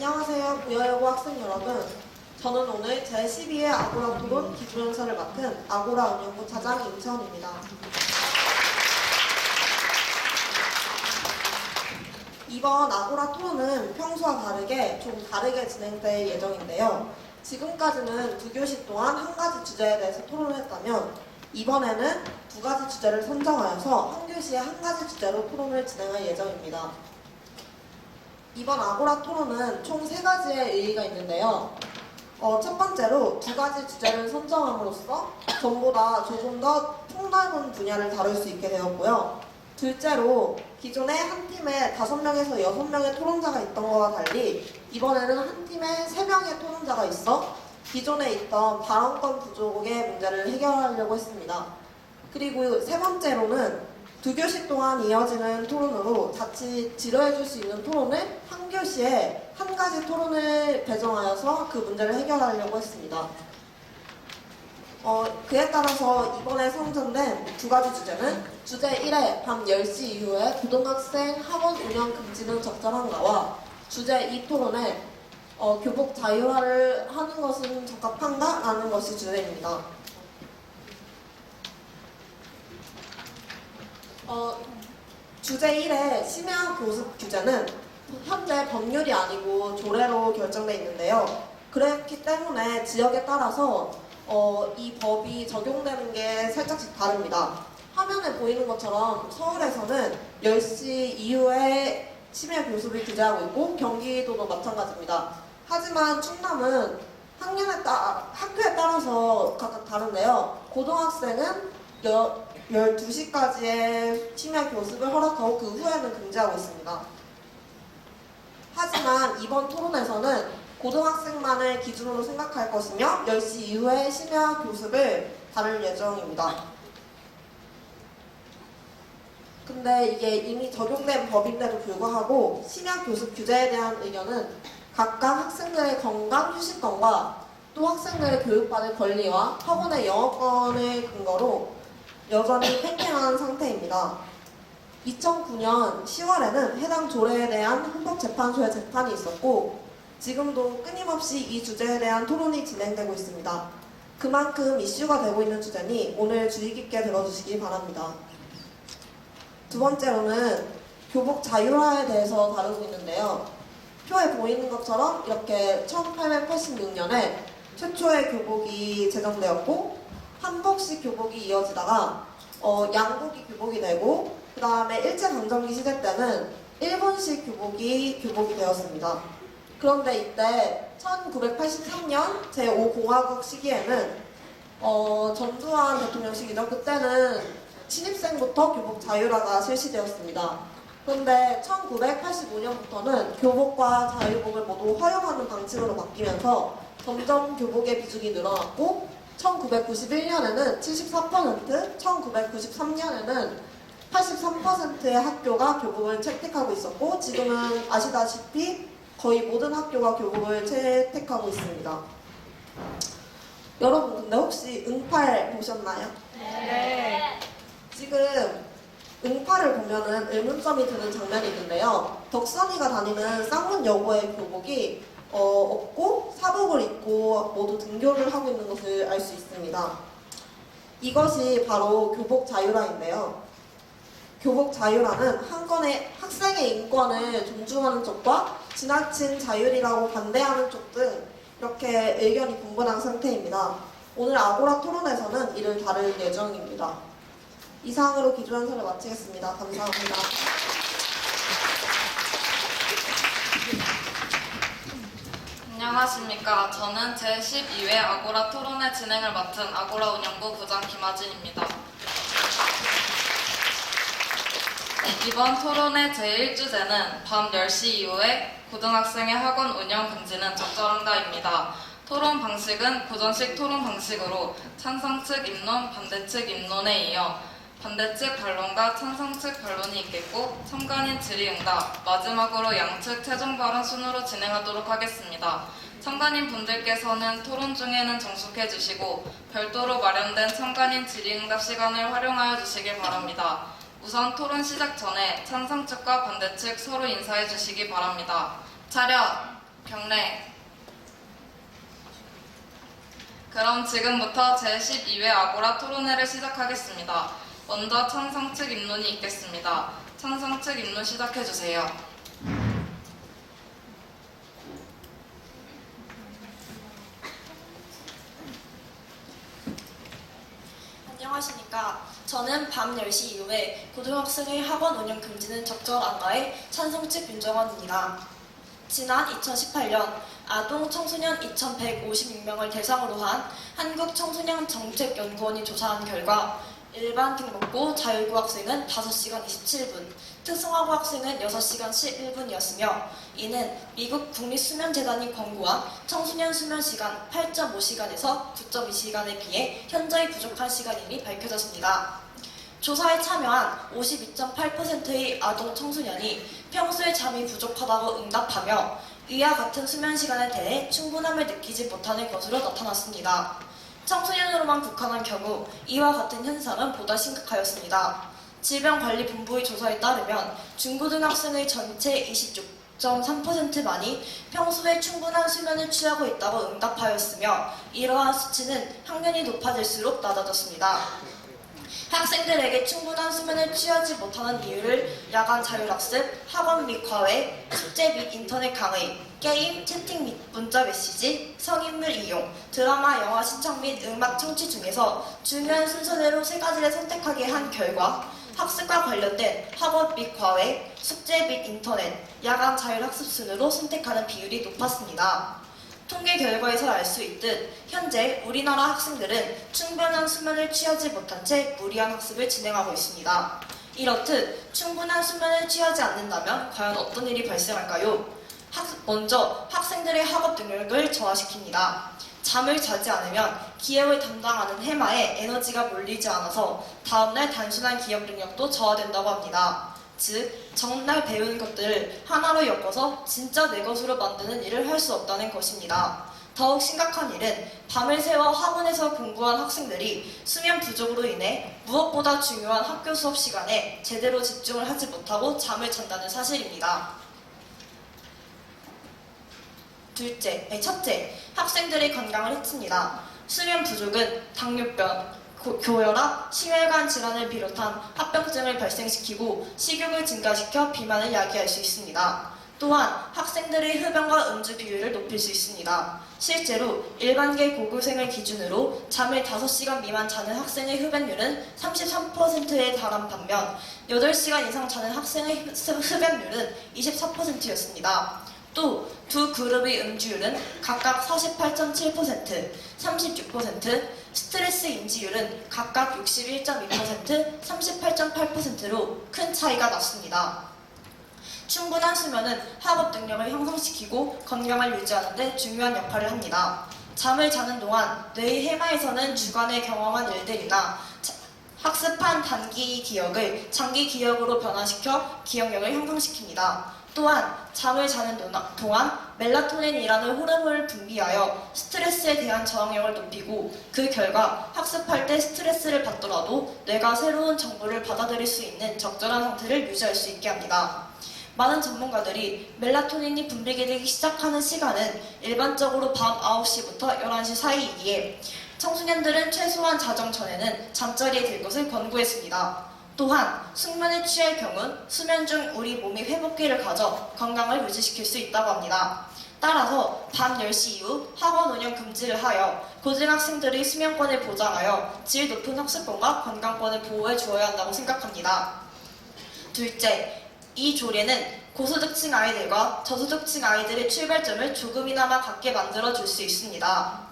안녕하세요, 부여여고 학생 여러분. 저는 오늘 제12회 아고라 토론 기조연설을 맡은 아고라 운영부 차장 임채원입니다. 이번 아고라 토론은 평소와 다르게 좀 다르게 진행될 예정인데요. 지금까지는 2교시 동안 한 가지 주제에 대해서 토론을 했다면 이번에는 2가지 주제를 선정하여서 한 교시에 한 가지 주제로 토론을 진행할 예정입니다. 이번 아고라 토론은 총 3가지의 의의가 있는데요. 첫 번째로 2가지 주제를 선정함으로써 전보다 조금 더 폭넓은 분야를 다룰 수 있게 되었고요. 둘째로 기존에 한 팀에 5명에서 6명의 토론자가 있던 것과 달리 이번에는 한 팀에 3명의 토론자가 있어 기존에 있던 발언권 부족의 문제를 해결하려고 했습니다. 그리고 세 번째로는 2교시 동안 이어지는 토론으로 자칫 지루해질 수 있는 토론을 한 교시에 한 가지 토론을 배정하여서 그 문제를 해결하려고 했습니다. 그에 따라서 이번에 선정된 2가지 주제는 주제 1회 밤 10시 이후에 고등학생 학원 운영 금지는 적절한가와 주제 2 토론에 교복 자율화를 하는 것은 적합한가? 라는 것이 주제입니다. 주제 1의 심야 교습 규제는 현재 법률이 아니고 조례로 결정되어 있는데요. 그렇기 때문에 지역에 따라서 이 법이 적용되는 게 살짝씩 다릅니다. 화면에 보이는 것처럼 서울에서는 10시 이후에 심야 교습을 규제하고 있고 경기도도 마찬가지입니다. 하지만 충남은 학교에 따라서 각각 다른데요. 고등학생은 12시까지의 심야 교습을 허락하고 그 후에는 금지하고 있습니다. 하지만 이번 토론에서는 고등학생만을 기준으로 생각할 것이며 10시 이후에 심야 교습을 다룰 예정입니다. 근데 이게 이미 적용된 법인데도 불구하고 심야 교습 규제에 대한 의견은 각각 학생들의 건강 휴식권과 또 학생들의 교육받을 권리와 학원의 영어권을 근거로 여전히 팽팽한 상태입니다. 2009년 10월에는 해당 조례에 대한 헌법재판소의 재판이 있었고 지금도 끊임없이 이 주제에 대한 토론이 진행되고 있습니다. 그만큼 이슈가 되고 있는 주제니 오늘 주의 깊게 들어주시기 바랍니다. 두 번째로는 교복 자율화에 대해서 다루고 있는데요. 표에 보이는 것처럼 이렇게 1886년에 최초의 교복이 제정되었고 한복식 교복이 이어지다가 양복이 교복이 되고 그 다음에 일제강점기 시대 때는 일본식 교복이 되었습니다. 그런데 이때 1983년 제5공화국 시기에는 전두환 대통령 시기죠. 그때는 신입생부터 교복 자율화가 실시되었습니다. 그런데 1985년부터는 교복과 자유복을 모두 허용하는 방침으로 바뀌면서 점점 교복의 비중이 늘어났고 1991년에는 74%, 1993년에는 83%의 학교가 교복을 채택하고 있었고 지금은 아시다시피 거의 모든 학교가 교복을 채택하고 있습니다. 여러분 근데 혹시 응팔 보셨나요? 네. 지금 응팔을 보면은 의문점이 드는 장면이 있는데요. 덕선이가 다니는 쌍문여고의 교복이 없고 사복을 입고 모두 등교를 하고 있는 것을 알 수 있습니다. 이것이 바로 교복 자율화인데요. 교복 자율화는 한 건의 학생의 인권을 존중하는 쪽과 지나친 자율이라고 반대하는 쪽 등 이렇게 의견이 분분한 상태입니다. 오늘 아고라 토론에서는 이를 다룰 예정입니다. 이상으로 기조연설을 마치겠습니다. 감사합니다. 안녕하십니까. 저는 제12회 아고라 토론회 진행을 맡은 아고라 운영부 부장 김하진입니다. 이번 토론의 제1주제는 밤 10시 이후에 고등학생의 학원 운영 금지는 적절한가입니다. 토론 방식은 고전식 토론 방식으로 찬성 측 입론, 반대 측 입론에 이어 반대 측 반론과 찬성 측 반론이 있겠고 참관인 질의응답, 마지막으로 양측 최종 발언 순으로 진행하도록 하겠습니다. 참관인 분들께서는 토론 중에는 정숙해 주시고 별도로 마련된 참관인 질의응답 시간을 활용하여 주시기 바랍니다. 우선 토론 시작 전에 찬성 측과 반대 측 서로 인사해 주시기 바랍니다. 차렷! 경례. 그럼 지금부터 제12회 아고라 토론회를 시작하겠습니다. 먼저 찬성 측 입론이 있겠습니다. 찬성 측 입론 시작해주세요. 안녕하십니까. 저는 밤 10시 이후에 고등학생의 학원 운영 금지는 적절한가에 찬성 측 윤정원입니다. 지난 2018년 아동 청소년 2,156명을 대상으로 한 한국청소년정책연구원이 조사한 결과 일반 등록고 자율고 학생은 5시간 27분, 특성화고 학생은 6시간 11분이었으며 이는 미국 국립수면재단이 권고한 청소년 수면시간 8.5시간에서 9.2시간에 비해 현저히 부족한 시간임이 밝혀졌습니다. 조사에 참여한 52.8%의 아동 청소년이 평소에 잠이 부족하다고 응답하며 이와 같은 수면 시간에 대해 충분함을 느끼지 못하는 것으로 나타났습니다. 청소년으로만 국한한 경우 이와 같은 현상은 보다 심각하였습니다. 질병관리본부의 조사에 따르면 중고등학생의 전체 26.3%만이 평소에 충분한 수면을 취하고 있다고 응답하였으며 이러한 수치는 학년이 높아질수록 낮아졌습니다. 학생들에게 충분한 수면을 취하지 못하는 이유를 야간 자율학습, 학원 및 과외, 숙제 및 인터넷 강의, 게임, 채팅 및 문자 메시지, 성인물 이용, 드라마, 영화 신청 및 음악 청취 중에서 중요한 순서대로 3가지를 선택하게 한 결과 학습과 관련된 학원 및 과외, 숙제 및 인터넷, 야간 자율학습 순으로 선택하는 비율이 높았습니다. 통계 결과에서 알 수 있듯 현재 우리나라 학생들은 충분한 수면을 취하지 못한 채 무리한 학습을 진행하고 있습니다. 이렇듯 충분한 수면을 취하지 않는다면 과연 어떤 일이 발생할까요? 먼저 학생들의 학업 능력을 저하시킵니다. 잠을 자지 않으면 기억을 담당하는 해마에 에너지가 몰리지 않아서 다음날 단순한 기억 능력도 저하된다고 합니다. 즉, 전날 배운 것들을 하나로 엮어서 진짜 내 것으로 만드는 일을 할 수 없다는 것입니다. 더욱 심각한 일은 밤을 새워 학원에서 공부한 학생들이 수면 부족으로 인해 무엇보다 중요한 학교 수업 시간에 제대로 집중을 하지 못하고 잠을 잔다는 사실입니다. 첫째, 학생들의 건강을 해칩니다. 수면 부족은 당뇨병, 고혈압, 심혈관 질환을 비롯한 합병증을 발생시키고 식욕을 증가시켜 비만을 야기할 수 있습니다. 또한 학생들의 흡연과 음주 비율을 높일 수 있습니다. 실제로 일반계 고교생을 기준으로 잠을 5시간 미만 자는 학생의 흡연율은 33%에 달한 반면 8시간 이상 자는 학생의 흡연율은 24%였습니다. 또 두 그룹의 음주율은 각각 48.7%, 36%, 스트레스 인지율은 각각 61.2%, 38.8%로 큰 차이가 났습니다. 충분한 수면은 학업 능력을 형성시키고 건강을 유지하는 데 중요한 역할을 합니다. 잠을 자는 동안 뇌의 해마에서는 주간에 경험한 일들이나 학습한 단기 기억을 장기 기억으로 변화시켜 기억력을 형성시킵니다. 또한 잠을 자는 동안 멜라토닌이라는 호르몬을 분비하여 스트레스에 대한 저항력을 높이고 그 결과 학습할 때 스트레스를 받더라도 뇌가 새로운 정보를 받아들일 수 있는 적절한 상태를 유지할 수 있게 합니다. 많은 전문가들이 멜라토닌이 분비되기 시작하는 시간은 일반적으로 밤 9시부터 11시 사이이기에 청소년들은 최소한 자정 전에는 잠자리에 들 것을 권고했습니다. 또한 숙면에 취할 경우는 수면 중 우리 몸이 회복기를 가져 건강을 유지시킬 수 있다고 합니다. 따라서 밤 10시 이후 학원 운영 금지를 하여 고등학생들의 수면권을 보장하여 질 높은 학습권과 건강권을 보호해 주어야 한다고 생각합니다. 둘째, 이 조례는 고소득층 아이들과 저소득층 아이들의 출발점을 조금이나마 같게 만들어 줄 수 있습니다.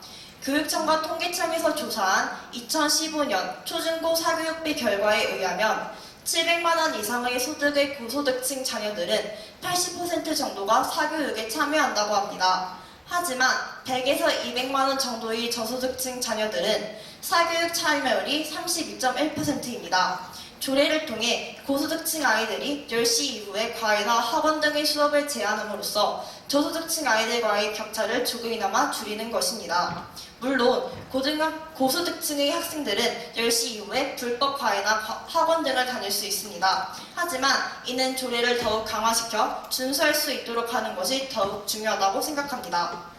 교육청과 통계청에서 조사한 2015년 초중고 사교육비 결과에 의하면 700만 원 이상의 소득의 고소득층 자녀들은 80% 정도가 사교육에 참여한다고 합니다. 하지만 100에서 200만 원 정도의 저소득층 자녀들은 사교육 참여율이 32.1%입니다. 조례를 통해 고소득층 아이들이 10시 이후에 과외나 학원 등의 수업을 제한함으로써 저소득층 아이들과의 격차를 조금이나마 줄이는 것입니다. 물론 고소득층의 학생들은 10시 이후에 불법 과외나 학원 등을 다닐 수 있습니다. 하지만 이는 조례를 더욱 강화시켜 준수할 수 있도록 하는 것이 더욱 중요하다고 생각합니다.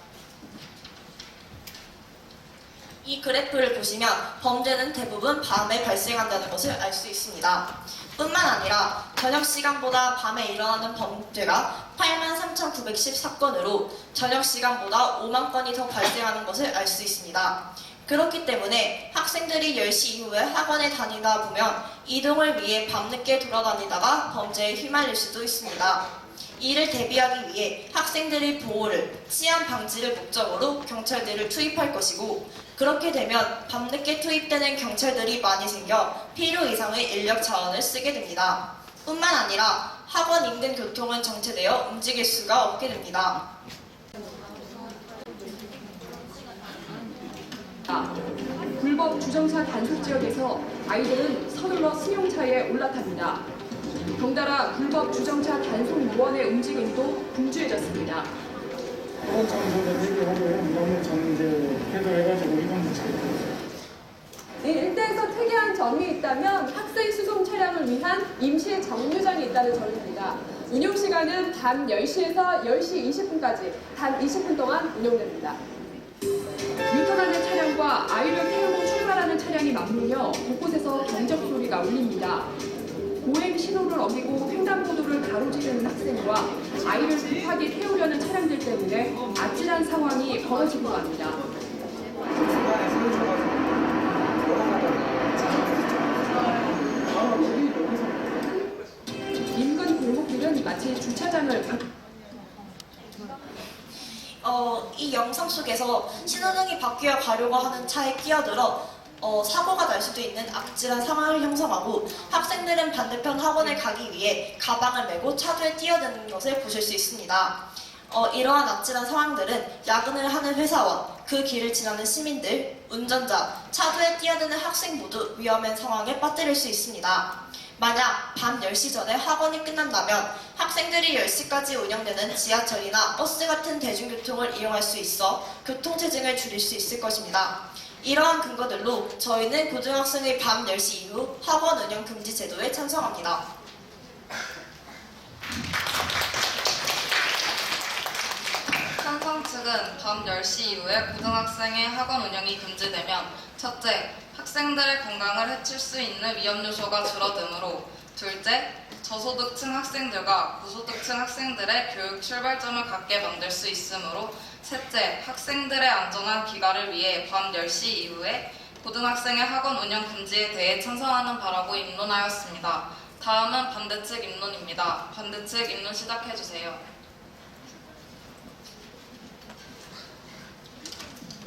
이 그래프를 보시면 범죄는 대부분 밤에 발생한다는 것을 알 수 있습니다. 뿐만 아니라 저녁 시간보다 밤에 일어나는 범죄가 83,910사건으로 저녁 시간보다 5만 건이 더 발생하는 것을 알 수 있습니다. 그렇기 때문에 학생들이 10시 이후에 학원에 다니다 보면 이동을 위해 밤늦게 돌아다니다가 범죄에 휘말릴 수도 있습니다. 이를 대비하기 위해 학생들의 보호를, 치안 방지를 목적으로 경찰들을 투입할 것이고, 그렇게 되면 밤늦게 투입되는 경찰들이 많이 생겨 필요 이상의 인력 자원을 쓰게 됩니다. 뿐만 아니라 학원 인근 교통은 정체되어 움직일 수가 없게 됩니다. 불법 주정차 단속 지역에서 아이들은 서둘러 승용차에 올라탑니다. 덩달아 불법 주정차 단속 요원의 움직임도 분주해졌습니다. 그런 정보를 대비하고요. 너무 저는 이제 계도해가지고 이건 못하겠어요. 일대에서 특이한 점이 있다면 학생 수송 차량을 위한 임시 정류장이 있다는 점입니다. 운영 시간은 밤 10시에서 10시 20분까지 단 20분 동안 운영됩니다. 유턴하는 차량과 아이를 태우고 출발하는 차량이 맞물려 곳곳에서 경적 소리가 울립니다. 보행 신호를 어기고 횡단보도를 가로지르는 학생과 아이를 급하게 태우려는 차량들 때문에 아찔한 상황이 벌어지기도 합니다. 인근 골목길은 마치 주차장을 이 영상 속에서 신호등이 바뀌어 가려고 하는 차에 끼어들어 사고가 날 수도 있는 악질한 상황을 형성하고 학생들은 반대편 학원에 가기 위해 가방을 메고 차도에 뛰어드는 것을 보실 수 있습니다. 이러한 아찔한 상황들은 야근을 하는 회사원, 그 길을 지나는 시민들, 운전자, 차도에 뛰어드는 학생 모두 위험한 상황에 빠뜨릴 수 있습니다. 만약 밤 10시 전에 학원이 끝난다면 학생들이 10시까지 운영되는 지하철이나 버스 같은 대중교통을 이용할 수 있어 교통체증을 줄일 수 있을 것입니다. 이러한 근거들로 저희는 고등학생의 밤 10시 이후 학원 운영 금지 제도에 찬성합니다. 찬성 측은 밤 10시 이후에 고등학생의 학원 운영이 금지되면 첫째, 학생들의 건강을 해칠 수 있는 위험 요소가 줄어드므로 둘째, 저소득층 학생들과 고소득층 학생들의 교육 출발점을 같게 만들 수 있으므로 셋째, 학생들의 안전한 귀가를 위해 밤 10시 이후에 고등학생의 학원 운영 금지에 대해 찬성하는 바라고 입론하였습니다. 다음은 반대측 입론입니다. 반대측 입론 시작해주세요.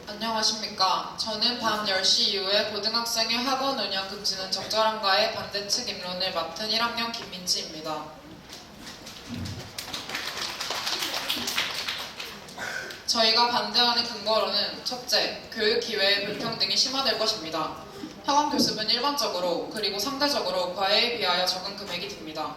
안녕하십니까. 저는 밤 10시 이후에 고등학생의 학원 운영 금지는 적절한가의 반대측 입론을 맡은 1학년 김민지입니다. 저희가 반대하는 근거로는 첫째, 교육 기회의 불평등이 심화될 것입니다. 학원 교습은 일반적으로 그리고 상대적으로 과외에 비하여 적은 금액이 듭니다.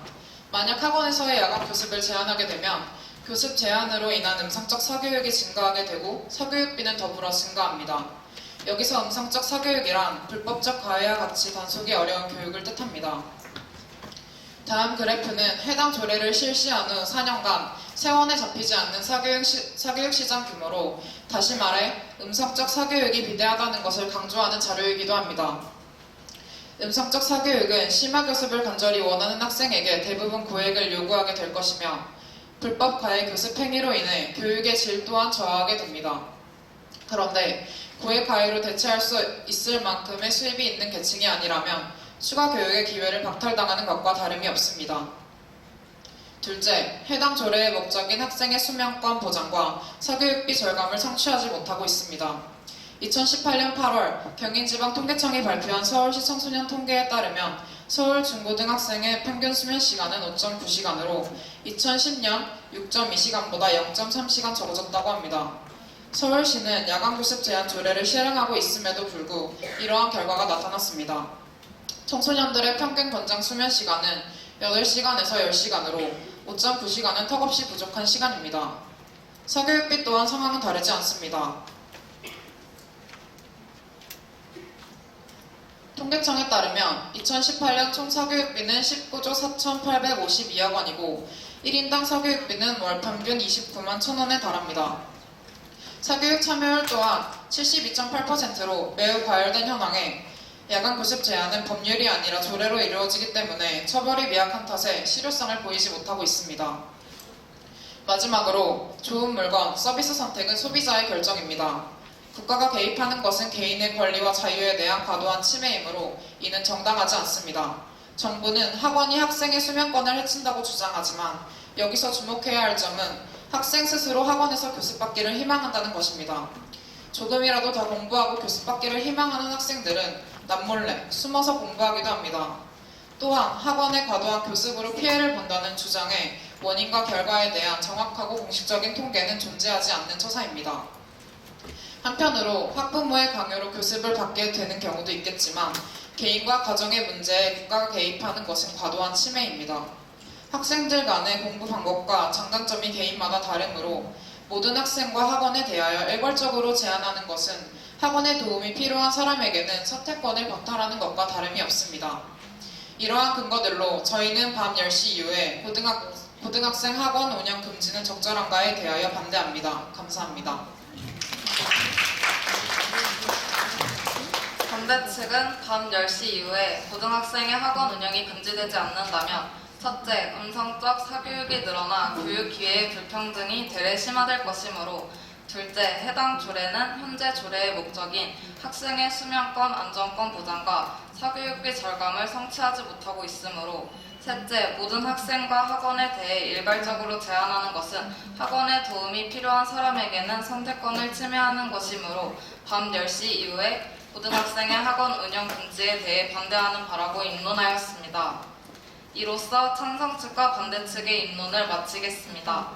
만약 학원에서의 야간 교습을 제한하게 되면 교습 제한으로 인한 음성적 사교육이 증가하게 되고 사교육비는 더불어 증가합니다. 여기서 음성적 사교육이란 불법적 과외와 같이 단속이 어려운 교육을 뜻합니다. 다음 그래프는 해당 조례를 실시한 후 4년간 세원에 잡히지 않는 사교육 시장 규모로 다시 말해 음성적 사교육이 비대하다는 것을 강조하는 자료이기도 합니다. 음성적 사교육은 심화교습을 간절히 원하는 학생에게 대부분 고액을 요구하게 될 것이며 불법 과외 교습 행위로 인해 교육의 질 또한 저하하게 됩니다. 그런데 고액 과외로 대체할 수 있을 만큼의 수입이 있는 계층이 아니라면 추가 교육의 기회를 박탈당하는 것과 다름이 없습니다. 둘째, 해당 조례의 목적인 학생의 수명권 보장과 사교육비 절감을 성취하지 못하고 있습니다. 2018년 8월 경인지방통계청이 발표한 서울시 청소년 통계에 따르면 서울 중고등학생의 평균 수면 시간은 5.9시간으로 2010년 6.2시간보다 0.3시간 적어졌다고 합니다. 서울시는 야간교습 제한 조례를 실행하고 있음에도 불구하고 이러한 결과가 나타났습니다. 청소년들의 평균 권장 수면 시간은 8시간에서 10시간으로 5.9시간은 턱없이 부족한 시간입니다. 사교육비 또한 상황은 다르지 않습니다. 통계청에 따르면 2018년 총 사교육비는 19조 4,852억 원이고 1인당 사교육비는 월 평균 29만 1,000원에 달합니다. 사교육 참여율 또한 72.8%로 매우 과열된 현황에 야간 교습 제한은 법률이 아니라 조례로 이루어지기 때문에 처벌이 미약한 탓에 실효성을 보이지 못하고 있습니다. 마지막으로 좋은 물건, 서비스 선택은 소비자의 결정입니다. 국가가 개입하는 것은 개인의 권리와 자유에 대한 과도한 침해이므로 이는 정당하지 않습니다. 정부는 학원이 학생의 수면권을 해친다고 주장하지만 여기서 주목해야 할 점은 학생 스스로 학원에서 교습받기를 희망한다는 것입니다. 조금이라도 더 공부하고 교습받기를 희망하는 학생들은 남몰래 숨어서 공부하기도 합니다. 또한 학원의 과도한 교습으로 피해를 본다는 주장에 원인과 결과에 대한 정확하고 공식적인 통계는 존재하지 않는 처사입니다. 한편으로 학부모의 강요로 교습을 받게 되는 경우도 있겠지만 개인과 가정의 문제에 국가가 개입하는 것은 과도한 침해입니다. 학생들 간의 공부 방법과 장단점이 개인마다 다르므로 모든 학생과 학원에 대하여 일괄적으로 제한하는 것은 학원의 도움이 필요한 사람에게는 선택권을 박탈하는 것과 다름이 없습니다. 이러한 근거들로 저희는 밤 10시 이후에 고등학생 학원 운영 금지는 적절한가에 대하여 반대합니다. 감사합니다. 반대 측은 밤 10시 이후에 고등학생의 학원 운영이 금지되지 않는다면 첫째, 음성적 사교육이 늘어나 교육 기회의 불평등이 대래 심화될 것이므로 둘째, 해당 조례는 현재 조례의 목적인 학생의 수면권 안전권 보장과 사교육비 절감을 성취하지 못하고 있으므로 셋째, 모든 학생과 학원에 대해 일괄적으로 제한하는 것은 학원의 도움이 필요한 사람에게는 선택권을 침해하는 것이므로 밤 10시 이후에 고등학생의 학원 운영 금지에 대해 반대하는 바라고 입론하였습니다. 이로써 찬성 측과 반대 측의 입론을 마치겠습니다.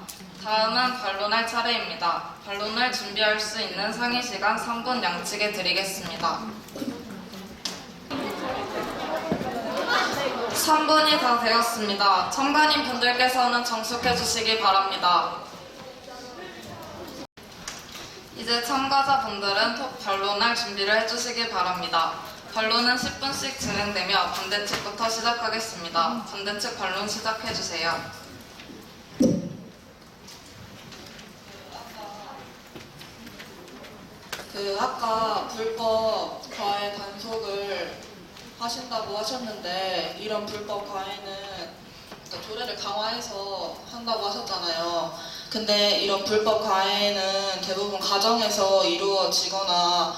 다음은 반론할 차례입니다. 반론을 준비할 수 있는 상의 시간 3분 양측에 드리겠습니다. 3분이 다 되었습니다. 참가인 분들께서는 정숙해 주시기 바랍니다. 이제 참가자분들은 반론할 준비를 해주시기 바랍니다. 반론은 10분씩 진행되며 반대 측부터 시작하겠습니다. 반대 측 반론 시작해주세요. 아까 불법 과외 단속을 하신다고 하셨는데 이런 불법 과외는 조례를 강화해서 한다고 하셨잖아요. 근데 이런 불법 과외는 대부분 가정에서 이루어지거나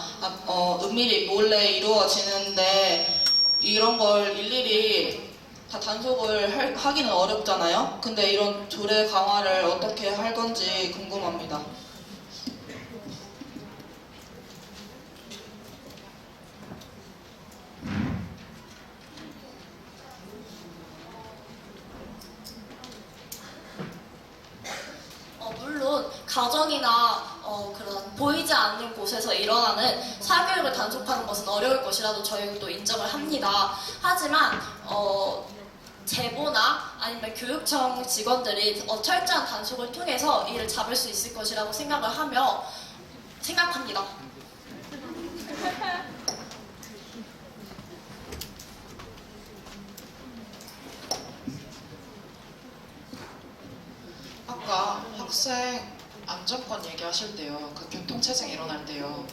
은밀히 몰래 이루어지는데 이런 걸 일일이 다 단속을 하기는 어렵잖아요. 근데 이런 조례 강화를 어떻게 할 건지 궁금합니다. 물론 가정이나 그런 보이지 않는 곳에서 일어나는 사교육을 단속하는 것은 어려울 것이라도 저희도 인정을 합니다. 하지만 제보나 아니면 교육청 직원들이 철저한 단속을 통해서 이를 잡을 수 있을 것이라고 생각합니다. 아까 학생 안전권 얘기하실 때요, 그 교통체증 일어날 때요,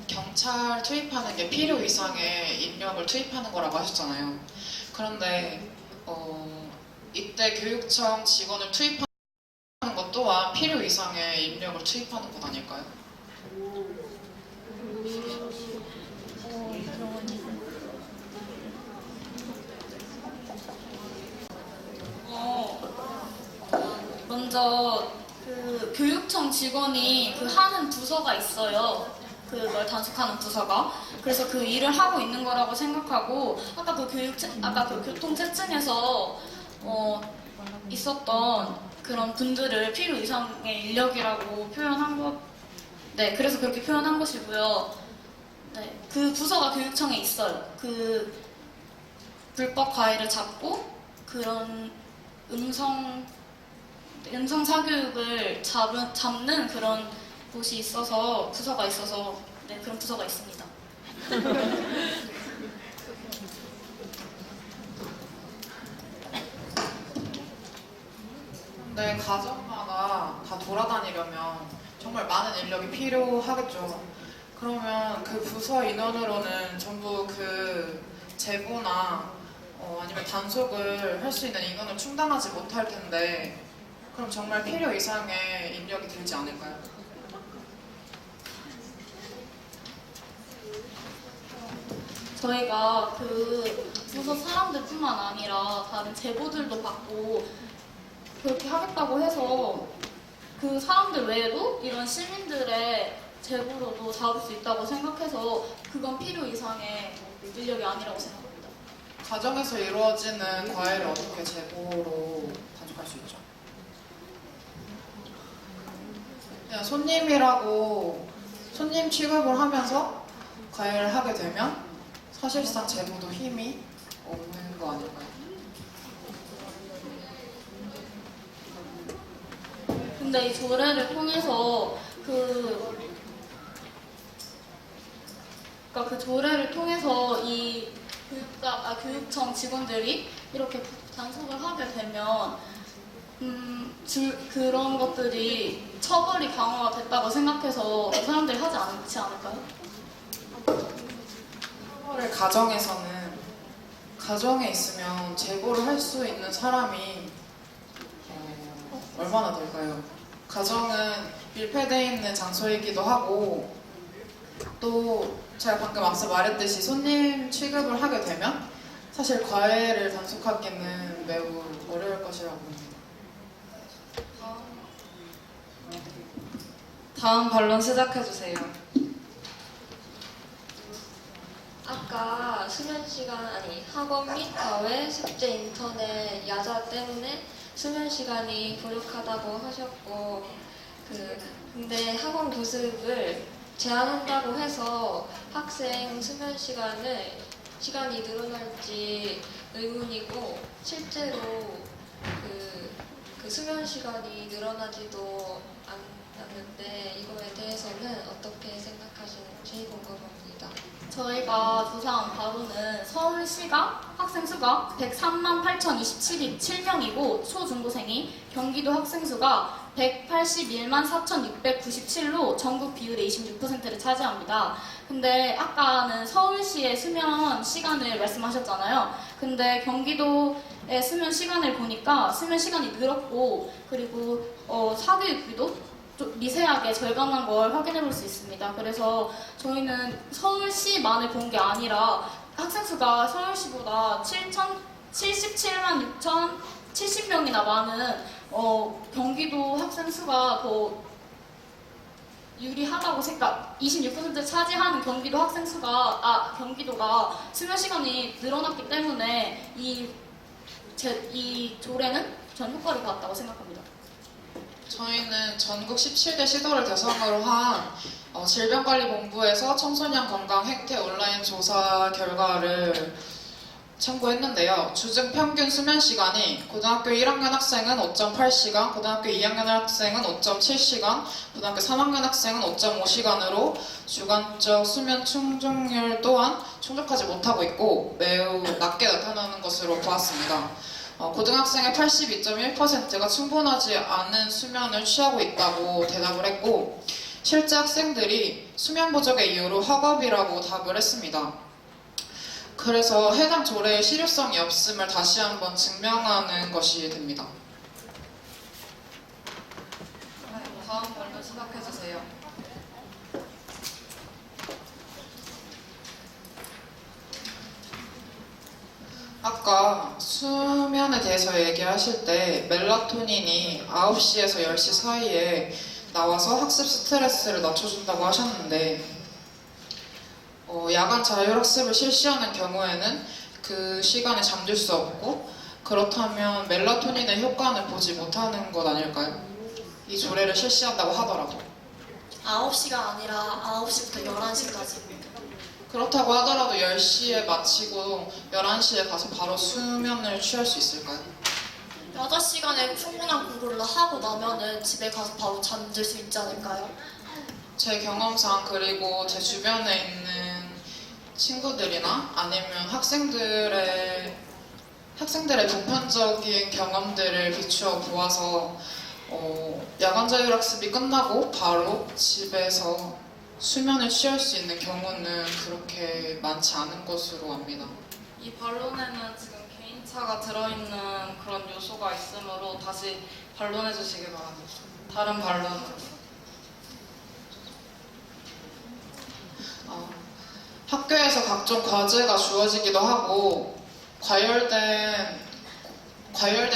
경찰 투입하는 게 필요 이상의 인력을 투입하는 거라고 하셨잖아요. 그런데 이때 교육청 직원을 투입하는 것 또한 필요 이상의 인력을 투입하는 것 아닐까요? 먼저 그 교육청 직원이 그 하는 부서가 있어요. 그걸 단속하는 부서가. 그래서 그 일을 하고 있는 거라고 생각하고 아까 그 교통체증에서 있었던 그런 분들을 필요 이상의 인력이라고 표현한 것. 네, 그래서 그렇게 표현한 것이고요. 네, 그 부서가 교육청에 있어요. 불법 과외를 잡고 그런 음성 사교육을 잡는 그런 곳이 있어서 부서가 있어서 네, 그런 부서가 있습니다. 근데 가정마다 다 돌아다니려면 정말 많은 인력이 필요하겠죠. 그러면 그 부서 인원으로는 전부 그 제보나 아니면 단속을 할 수 있는 인원을 충당하지 못할 텐데 그럼 정말 필요 이상의 인력이 들지 않을까요? 저희가 그 부서 사람들뿐만 아니라 다른 제보들도 받고 그렇게 하겠다고 해서 그 사람들 외에도 이런 시민들의 제보로도 잡을 수 있다고 생각해서 그건 필요 이상의 인력이 아니라고 생각합니다. 가정에서 이루어지는 과외를 어떻게 제보로 단속할 수 있죠? 그냥 손님 취급을 하면서 과외를 하게 되면 사실상 제보도 힘이 없는 거 아닐까요? 근데 이 조례를 통해서 그러니까 그 조례를 통해서 이 교육청 직원들이 이렇게 단속을 하게 되면 그런 것들이 처벌이 강화가 됐다고 생각해서 사람들이 하지 않지 않을까요? 처벌을 가정에 있으면 제보를 할 수 있는 사람이 얼마나 될까요? 가정은 밀폐되어 있는 장소이기도 하고 또 제가 방금 앞서 말했듯이 손님 취급을 하게 되면 사실 과외를 단속하기는 매우 어려울 것이라고 봅니다. 다음 반론 시작해주세요. 아까 수면 시간 학원 및 과외, 숙제, 인터넷, 야자 때문에 수면 시간이 부족하다고 하셨고 근데 학원 교습을 제한한다고 해서 학생 수면 시간이 늘어날지 의문이고 실제로 그 수면 시간이 늘어나지도 않는데 이거에 대해서는 어떻게 생각하시는지 궁금합니다. 저희가 조사한 바로는 서울시가 학생 수가 103만 8,027명이고 초중고생이 경기도 학생 수가 181만 4,697로 전국 비율의 26%를 차지합니다. 근데 아까는 서울시의 수면 시간을 말씀하셨잖아요. 근데 경기도의 수면 시간을 보니까 수면 시간이 늘었고 그리고 사교육비도 좀 미세하게 절감한 걸 확인해 볼 수 있습니다. 그래서 저희는 서울시만을 본 게 아니라 학생 수가 서울시보다 77만 6,070명이나 많은 경기도 학생 수가 더 유리하다고 26% 차지하는 경기도 학생 수가 경기도가 수면 시간이 늘어났기 때문에 이 조례는 전 효과를 봤다고 생각합니다. 저희는 전국 17개 시도를 대상으로 한 질병관리본부에서 청소년 건강 행태 온라인 조사 결과를 참고했는데요. 주중 평균 수면 시간이 고등학교 1학년 학생은 5.8시간, 고등학교 2학년 학생은 5.7시간, 고등학교 3학년 학생은 5.5시간으로 주관적 수면 충족률 또한 충족하지 못하고 있고 매우 낮게 나타나는 것으로 보았습니다. 고등학생의 82.1%가 충분하지 않은 수면을 취하고 있다고 대답을 했고 실제 학생들이 수면 부족의 이유로 학업이라고 답을 했습니다. 그래서 해당 조례의 실효성이 없음을 다시 한번 증명하는 것이 됩니다. 다음 반론 시작해주세요. 아까 수면에 대해서 얘기하실 때 멜라토닌이 9시에서 10시 사이에 나와서 학습 스트레스를 낮춰준다고 하셨는데 야간 자율학습을 실시하는 경우에는 그 시간에 잠들 수 없고 그렇다면 멜라토닌의 효과는 보지 못하는 것 아닐까요? 이 조례를 실시한다고 하더라도 9시가 아니라 9시부터 11시까지. 그렇다고 하더라도 10시에 마치고 11시에 가서 바로 수면을 취할 수 있을까요? 6시간의 충분한 공부를 하고 나면은 집에 가서 바로 잠들 수 있지 않을까요? 제 경험상 그리고 제 주변에 있는 친구들이나 아니면 학생들의 보편적인 경험들을 비추어 보아서 야간 자율학습이 끝나고 바로 집에서 수면을 취할 수 있는 경우는 그렇게 많지 않은 것으로 압니다. 이 반론에는 지금 개인차가 들어있는 그런 요소가 있으므로 다시 반론해 주시기 바랍니다. 다른 반론. 학교에서 각종 과제가 주어지기도 하고 과열된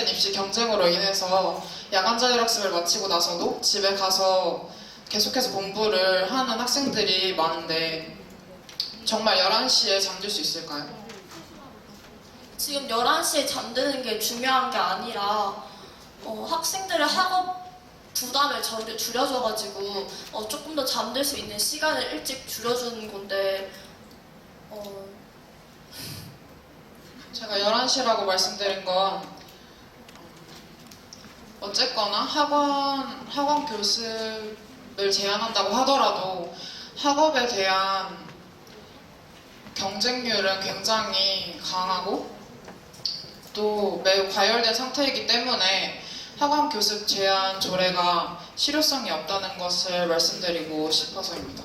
입시 경쟁으로 인해서 야간 자율학습을 마치고 나서도 집에 가서 계속해서 공부를 하는 학생들이 많은데 정말 11시에 잠들 수 있을까요? 지금 11시에 잠드는 게 중요한 게 아니라 학생들의 학업 부담을 줄여줘가지고 조금 더 잠들 수 있는 시간을 일찍 줄여주는 건데 제가 11시라고 말씀드린 건 어쨌거나 학원 교습을 제한한다고 하더라도 학업에 대한 경쟁률은 굉장히 강하고 또 매우 과열된 상태이기 때문에 학원 교습 제한 조례가 실효성이 없다는 것을 말씀드리고 싶어서입니다.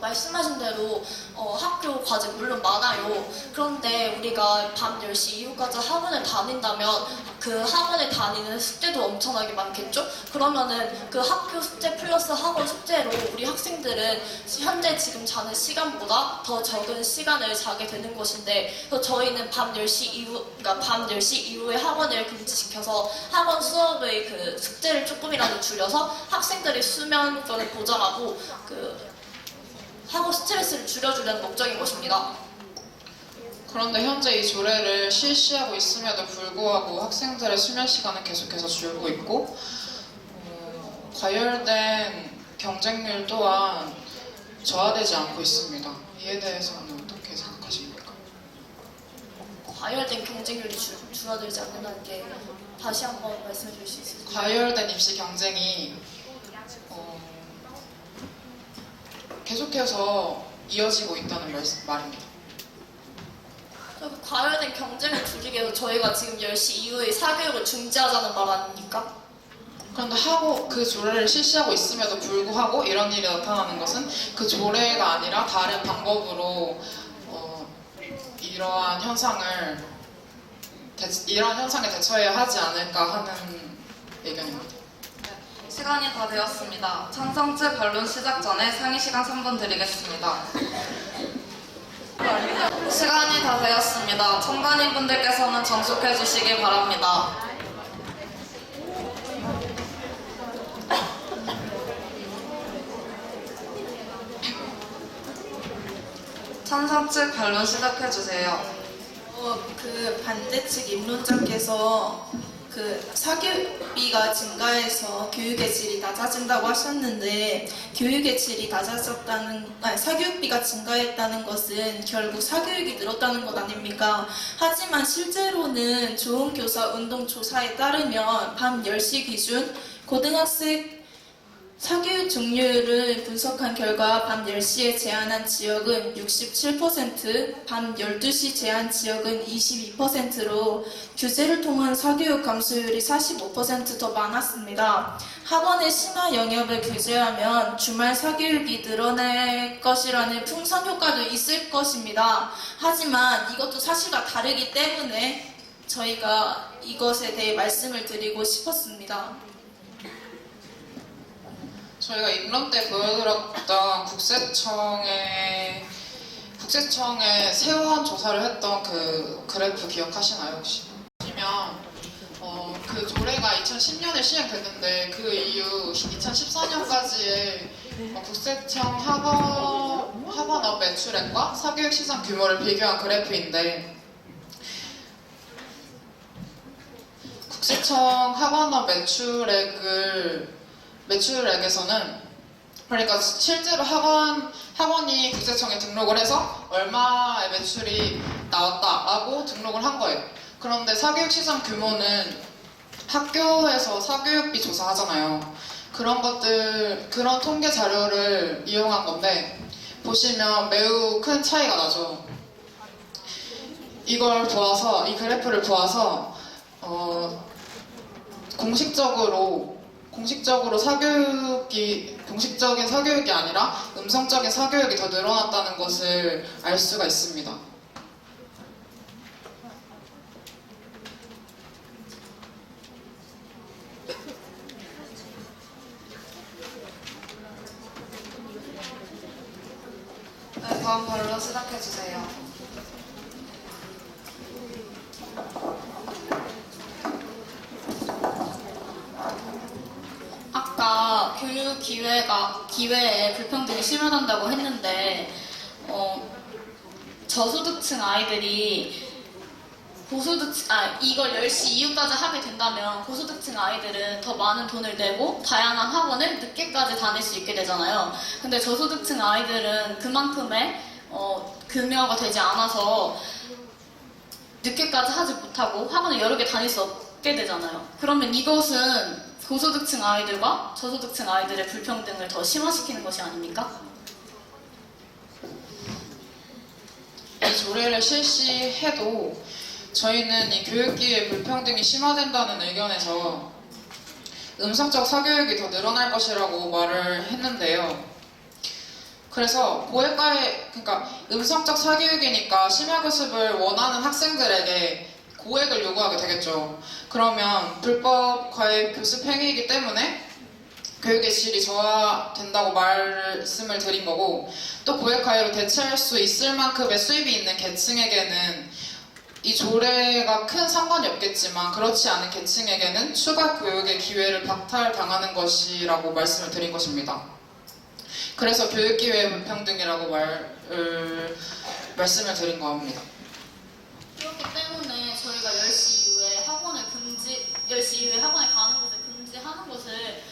말씀하신 대로 학교 과제 물론 많아요. 그런데 우리가 밤 10시 이후까지 학원을 다닌다면 그 학원에 다니는 숙제도 엄청나게 많겠죠? 그러면은 그 학교 숙제 플러스 학원 숙제로 우리 학생들은 현재 지금 자는 시간보다 더 적은 시간을 자게 되는 것인데 그래서 저희는 밤 10시 이후에 학원을 금지시켜서 학원 수업의 그 숙제를 조금이라도 줄여서 학생들의 수면권을 보장하고 학업 스트레스를 줄여주려는 목적인 것입니다. 그런데 현재 이 조례를 실시하고 있음에도 불구하고 학생들의 수면 시간은 계속해서 줄고 있고 과열된 경쟁률 또한 저하되지 않고 있습니다. 이에 대해서는 어떻게 생각하십니까? 과열된 경쟁률이 줄어들지 않는다는 게 다시 한번 말씀해 주실 수 있을까요? 과열된 입시 경쟁이 계속해서 이어지고 있다는 말입니다. 과열된 경쟁을 줄이기 위해서 저희가 지금 10시 이후에 사교육을 중지하자는 말 아닙니까? 그런데 그 조례를 실시하고 있음에도 불구하고 이런 일이 나타나는 것은 그 조례가 아니라 다른 방법으로 이러한 현상에 대처해야 하지 않을까 하는 의견입니다. 시간이 다 되었습니다. 찬성제 반론 시작 전에 상의 시간 3분 드리겠습니다. 시간이 다 되었습니다. 참관인 분들께서는 정숙해 주시기 바랍니다. 찬성 측 반론 시작해 주세요. 그 반대 측 입론자께서 사교육비가 증가해서 교육의 질이 낮아진다고 하셨는데 사교육비가 증가했다는 것은 결국 사교육이 늘었다는 것 아닙니까? 하지만 실제로는 좋은교사 운동조사에 따르면 밤 10시 기준 고등학생 사교육 종료율을 분석한 결과 밤 10시에 제한한 지역은 67%, 밤 12시 제한 지역은 22%로 규제를 통한 사교육 감소율이 45% 더 많았습니다. 학원의 심화 영역을 규제하면 주말 사교육이 늘어날 것이라는 풍선 효과도 있을 것입니다. 하지만 이것도 사실과 다르기 때문에 저희가 이것에 대해 말씀을 드리고 싶었습니다. 저희가 입론 때 보여드렸던 국세청에 세원 조사를 했던 그 그래프 기억하시나요 혹시? 아니면 그 조례가 2010년에 시행됐는데 그 이후 2014년까지의 국세청 학원업 매출액과 사교육 시장 규모를 비교한 그래프인데 국세청 학원업 매출액에서는 그러니까 실제로 학원이 국세청에 등록을 해서 얼마의 매출이 나왔다라고 등록을 한 거예요. 그런데 사교육 시장 규모는 학교에서 사교육비 조사하잖아요. 그런 통계 자료를 이용한 건데 보시면 매우 큰 차이가 나죠. 이걸 보아서, 이 그래프를 보아서 공식적으로 공식적인 사교육이 아니라 음성적인 사교육이 더 늘어났다는 것을 알 수가 있습니다. 네, 다음 발로 시작해주세요. 아까 교육 기회에 불평등이 심화된다고 했는데 저소득층 아이들이 이걸 10시 이후까지 하게 된다면 고소득층 아이들은 더 많은 돈을 내고 다양한 학원을 늦게까지 다닐 수 있게 되잖아요. 근데 저소득층 아이들은 그만큼의 급여가 되지 않아서 늦게까지 하지 못하고 학원을 여러 개 다닐 수 없게 되잖아요. 그러면 이것은 고소득층 아이들과 저소득층 아이들의 불평등을 더 심화시키는 것이 아닙니까? 이 조례를 실시해도 저희는 이 교육기회 불평등이 심화된다는 의견에서 음성적 사교육이 더 늘어날 것이라고 말을 했는데요. 그래서 그러니까 음성적 사교육이니까 심야교습을 원하는 학생들에게 고액을 요구하게 되겠죠. 그러면 불법 과외 교습 행위이기 때문에 교육의 질이 저하된다고 말씀을 드린 거고, 또 고액 과외로 대체할 수 있을 만큼의 수입이 있는 계층에게는 이 조례가 큰 상관이 없겠지만 그렇지 않은 계층에게는 추가 교육의 기회를 박탈당하는 것이라고 말씀을 드린 것입니다. 그래서 교육기회 불평등이라고 말씀을 드린 겁니다. 그렇기 때문에 저희가 10시 이후에 10시 이후에 학원에 가는 것을 금지하는 것을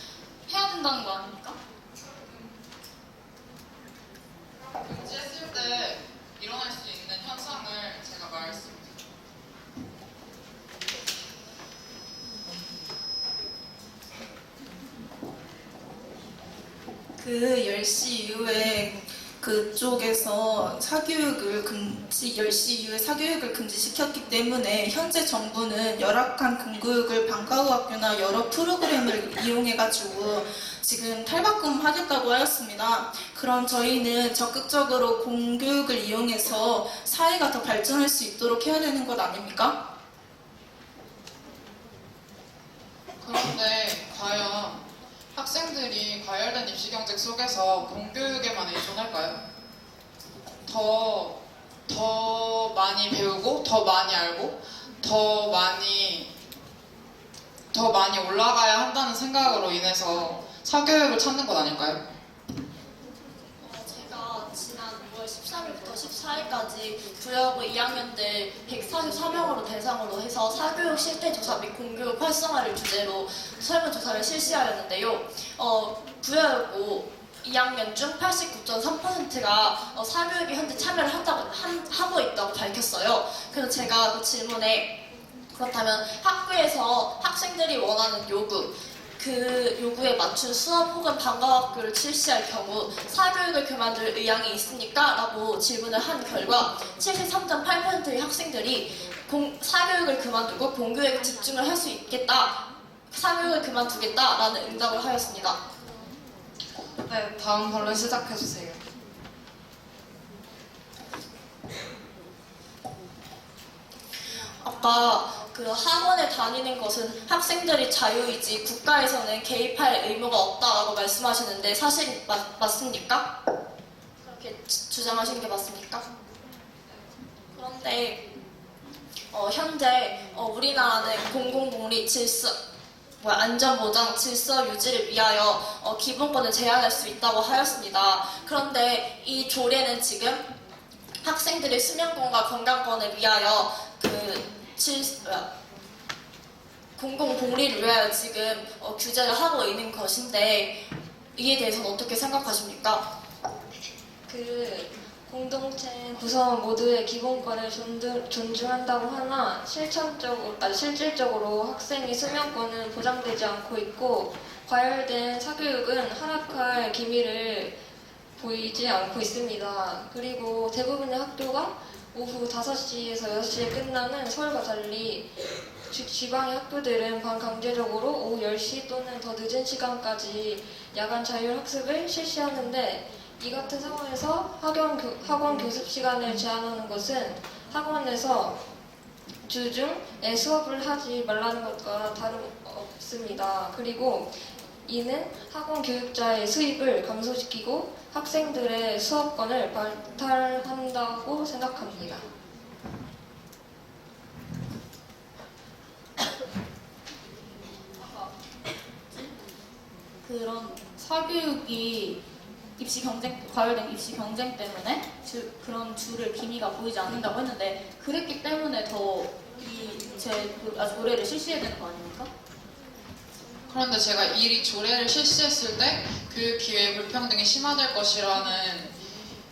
해야 된다는 거 아닙니까? 금지했을 때 일어날 수 있는 현상을 제가 말씀드릴게요. 그 10시 이후에 그쪽에서 10시 이후에 사교육을 금지시켰기 때문에 현재 정부는 열악한 공교육을 방과후 학교나 여러 프로그램을 이용해가지고 지금 탈바꿈 하겠다고 하였습니다. 그럼 저희는 적극적으로 공교육을 이용해서 사회가 더 발전할 수 있도록 해야 되는 것 아닙니까? 그런데 과연 학생들이 과열된 입시 경쟁 속에서 공교육에만 의존할까요? 더 많이 배우고, 더 많이 알고, 더 많이 올라가야 한다는 생각으로 인해서 사교육을 찾는 것 아닐까요? 제가 지난 5월 13일부터 14일까지 부여고 2학년들 143명으로 대상으로 해서 사교육 실태조사 및 공교육 활성화를 주제로 설문조사를 실시하였는데요. 부여고 2학년 중 89.3%가 사교육에 현재 참여를 하고 있다고 밝혔어요. 그래서 제가 그 질문에 그렇다면 학교에서 학생들이 원하는 그 요구에 맞춘 수업 혹은 방과학교를 실시할 경우 사교육을 그만둘 의향이 있습니까? 라고 질문을 한 결과 73.8%의 학생들이 사교육을 그만두고 공교육에 집중을 할 수 있겠다, 사교육을 그만두겠다라는 응답을 하였습니다. 네, 다음 발로 시작해주세요. 아까 그 학원에 다니는 것은 학생들의 자유이지 국가에서는 개입할 의무가 없다라고 말씀하시는데 사실 맞습니까? 그렇게 주장하시는 게 맞습니까? 그런데 현재 우리나라는 공공복리 안전보장 질서 유지를 위하여 기본권을 제한할 수 있다고 하였습니다. 그런데 이 조례는 지금 학생들의 수면권과 건강권을 위하여 공공복리를 위하여 지금 규제를 하고 있는 것인데 이에 대해서는 어떻게 생각하십니까? 그 공동체 구성원 모두의 기본권을 존중한다고 하나 실질적으로 학생의 수면권은 보장되지 않고 있고 과열된 사교육은 하락할 기미를 보이지 않고 있습니다. 그리고 대부분의 학교가 오후 5시에서 6시에 끝나는 서울과 달리 지방의 학교들은 반강제적으로 오후 10시 또는 더 늦은 시간까지 야간 자율학습을 실시하는데 이 같은 상황에서 학원 교습 시간을 제한하는 것은 학원에서 주중에 수업을 하지 말라는 것과 다름없습니다. 그리고 이는 학원 교육자의 수입을 감소시키고 학생들의 수업권을 박탈한다고 생각합니다. 그런 사교육이 과열된 입시 경쟁 때문에 그런 줄을 기미가 보이지 않는다고 했는데 그랬기 때문에 더 조례를 실시해야 되는 거 아닙니까? 그런데 제가 이 조례를 실시했을 때 교육 기회 불평등이 심화될 것이라는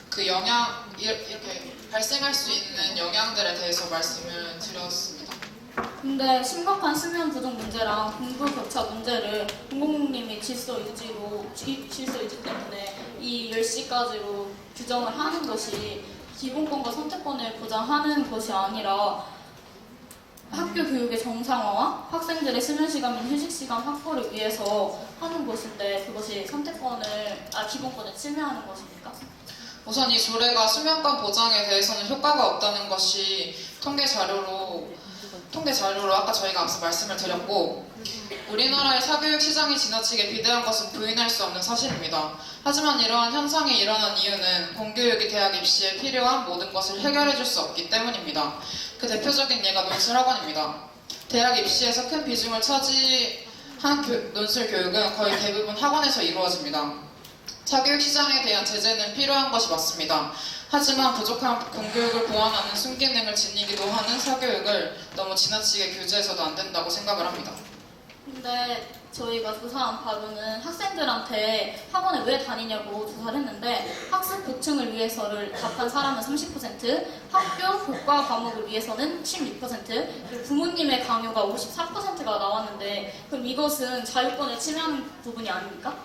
그 이렇게 발생할 수 있는 영향들에 대해서 말씀을 드렸습니다. 근데 심각한 수면 부족 문제랑 공부 격차 문제를 공공님이 질서 유지 때문에 이 10시까지로 규정을 하는 것이 기본권과 선택권을 보장하는 것이 아니라 학교 교육의 정상화와 학생들의 수면 시간 및 휴식 시간 확보를 위해서 하는 것인데 그것이 기본권을 침해하는 것입니까? 우선 이 조례가 수면권 보장에 대해서는 효과가 없다는 것이 통계 자료로 아까 저희가 앞서 말씀을 드렸고 우리나라의 사교육 시장이 지나치게 비대한 것은 부인할 수 없는 사실입니다. 하지만 이러한 현상이 일어난 이유는 공교육이 대학 입시에 필요한 모든 것을 해결해 줄 수 없기 때문입니다. 그 대표적인 예가 논술학원입니다. 대학 입시에서 큰 비중을 차지한 논술 교육은 거의 대부분 학원에서 이루어집니다. 사교육 시장에 대한 제재는 필요한 것이 맞습니다. 하지만 부족한 공교육을 보완하는 순기능을 지니기도 하는 사교육을 너무 지나치게 규제해서도 안 된다고 생각을 합니다. 근데 저희가 조사한 바로는 학생들한테 학원에 왜 다니냐고 조사를 했는데 학습 보충을 위해서를 답한 사람은 30%, 학교 교과 과목을 위해서는 16%, 그리고 부모님의 강요가 54%가 나왔는데 그럼 이것은 자유권을 침해하는 부분이 아닙니까?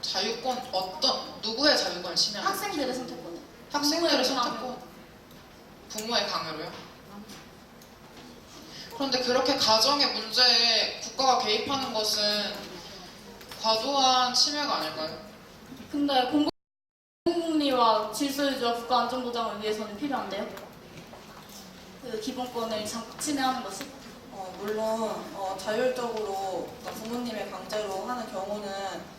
자유권 누구의 자유권을 침해하는 거죠? 학생들의 선택권을. 학생들의 선택권? 부모의 강요로요? 그런데 그렇게 가정의 문제에 국가가 개입하는 것은 과도한 침해가 아닐까요? 근데 공공리와 질서유지와 국가 안전보장을 위해서는 필요한데요? 그 기본권을 침해하는 것이? 물론 자율적으로 부모님의 강제로 하는 경우는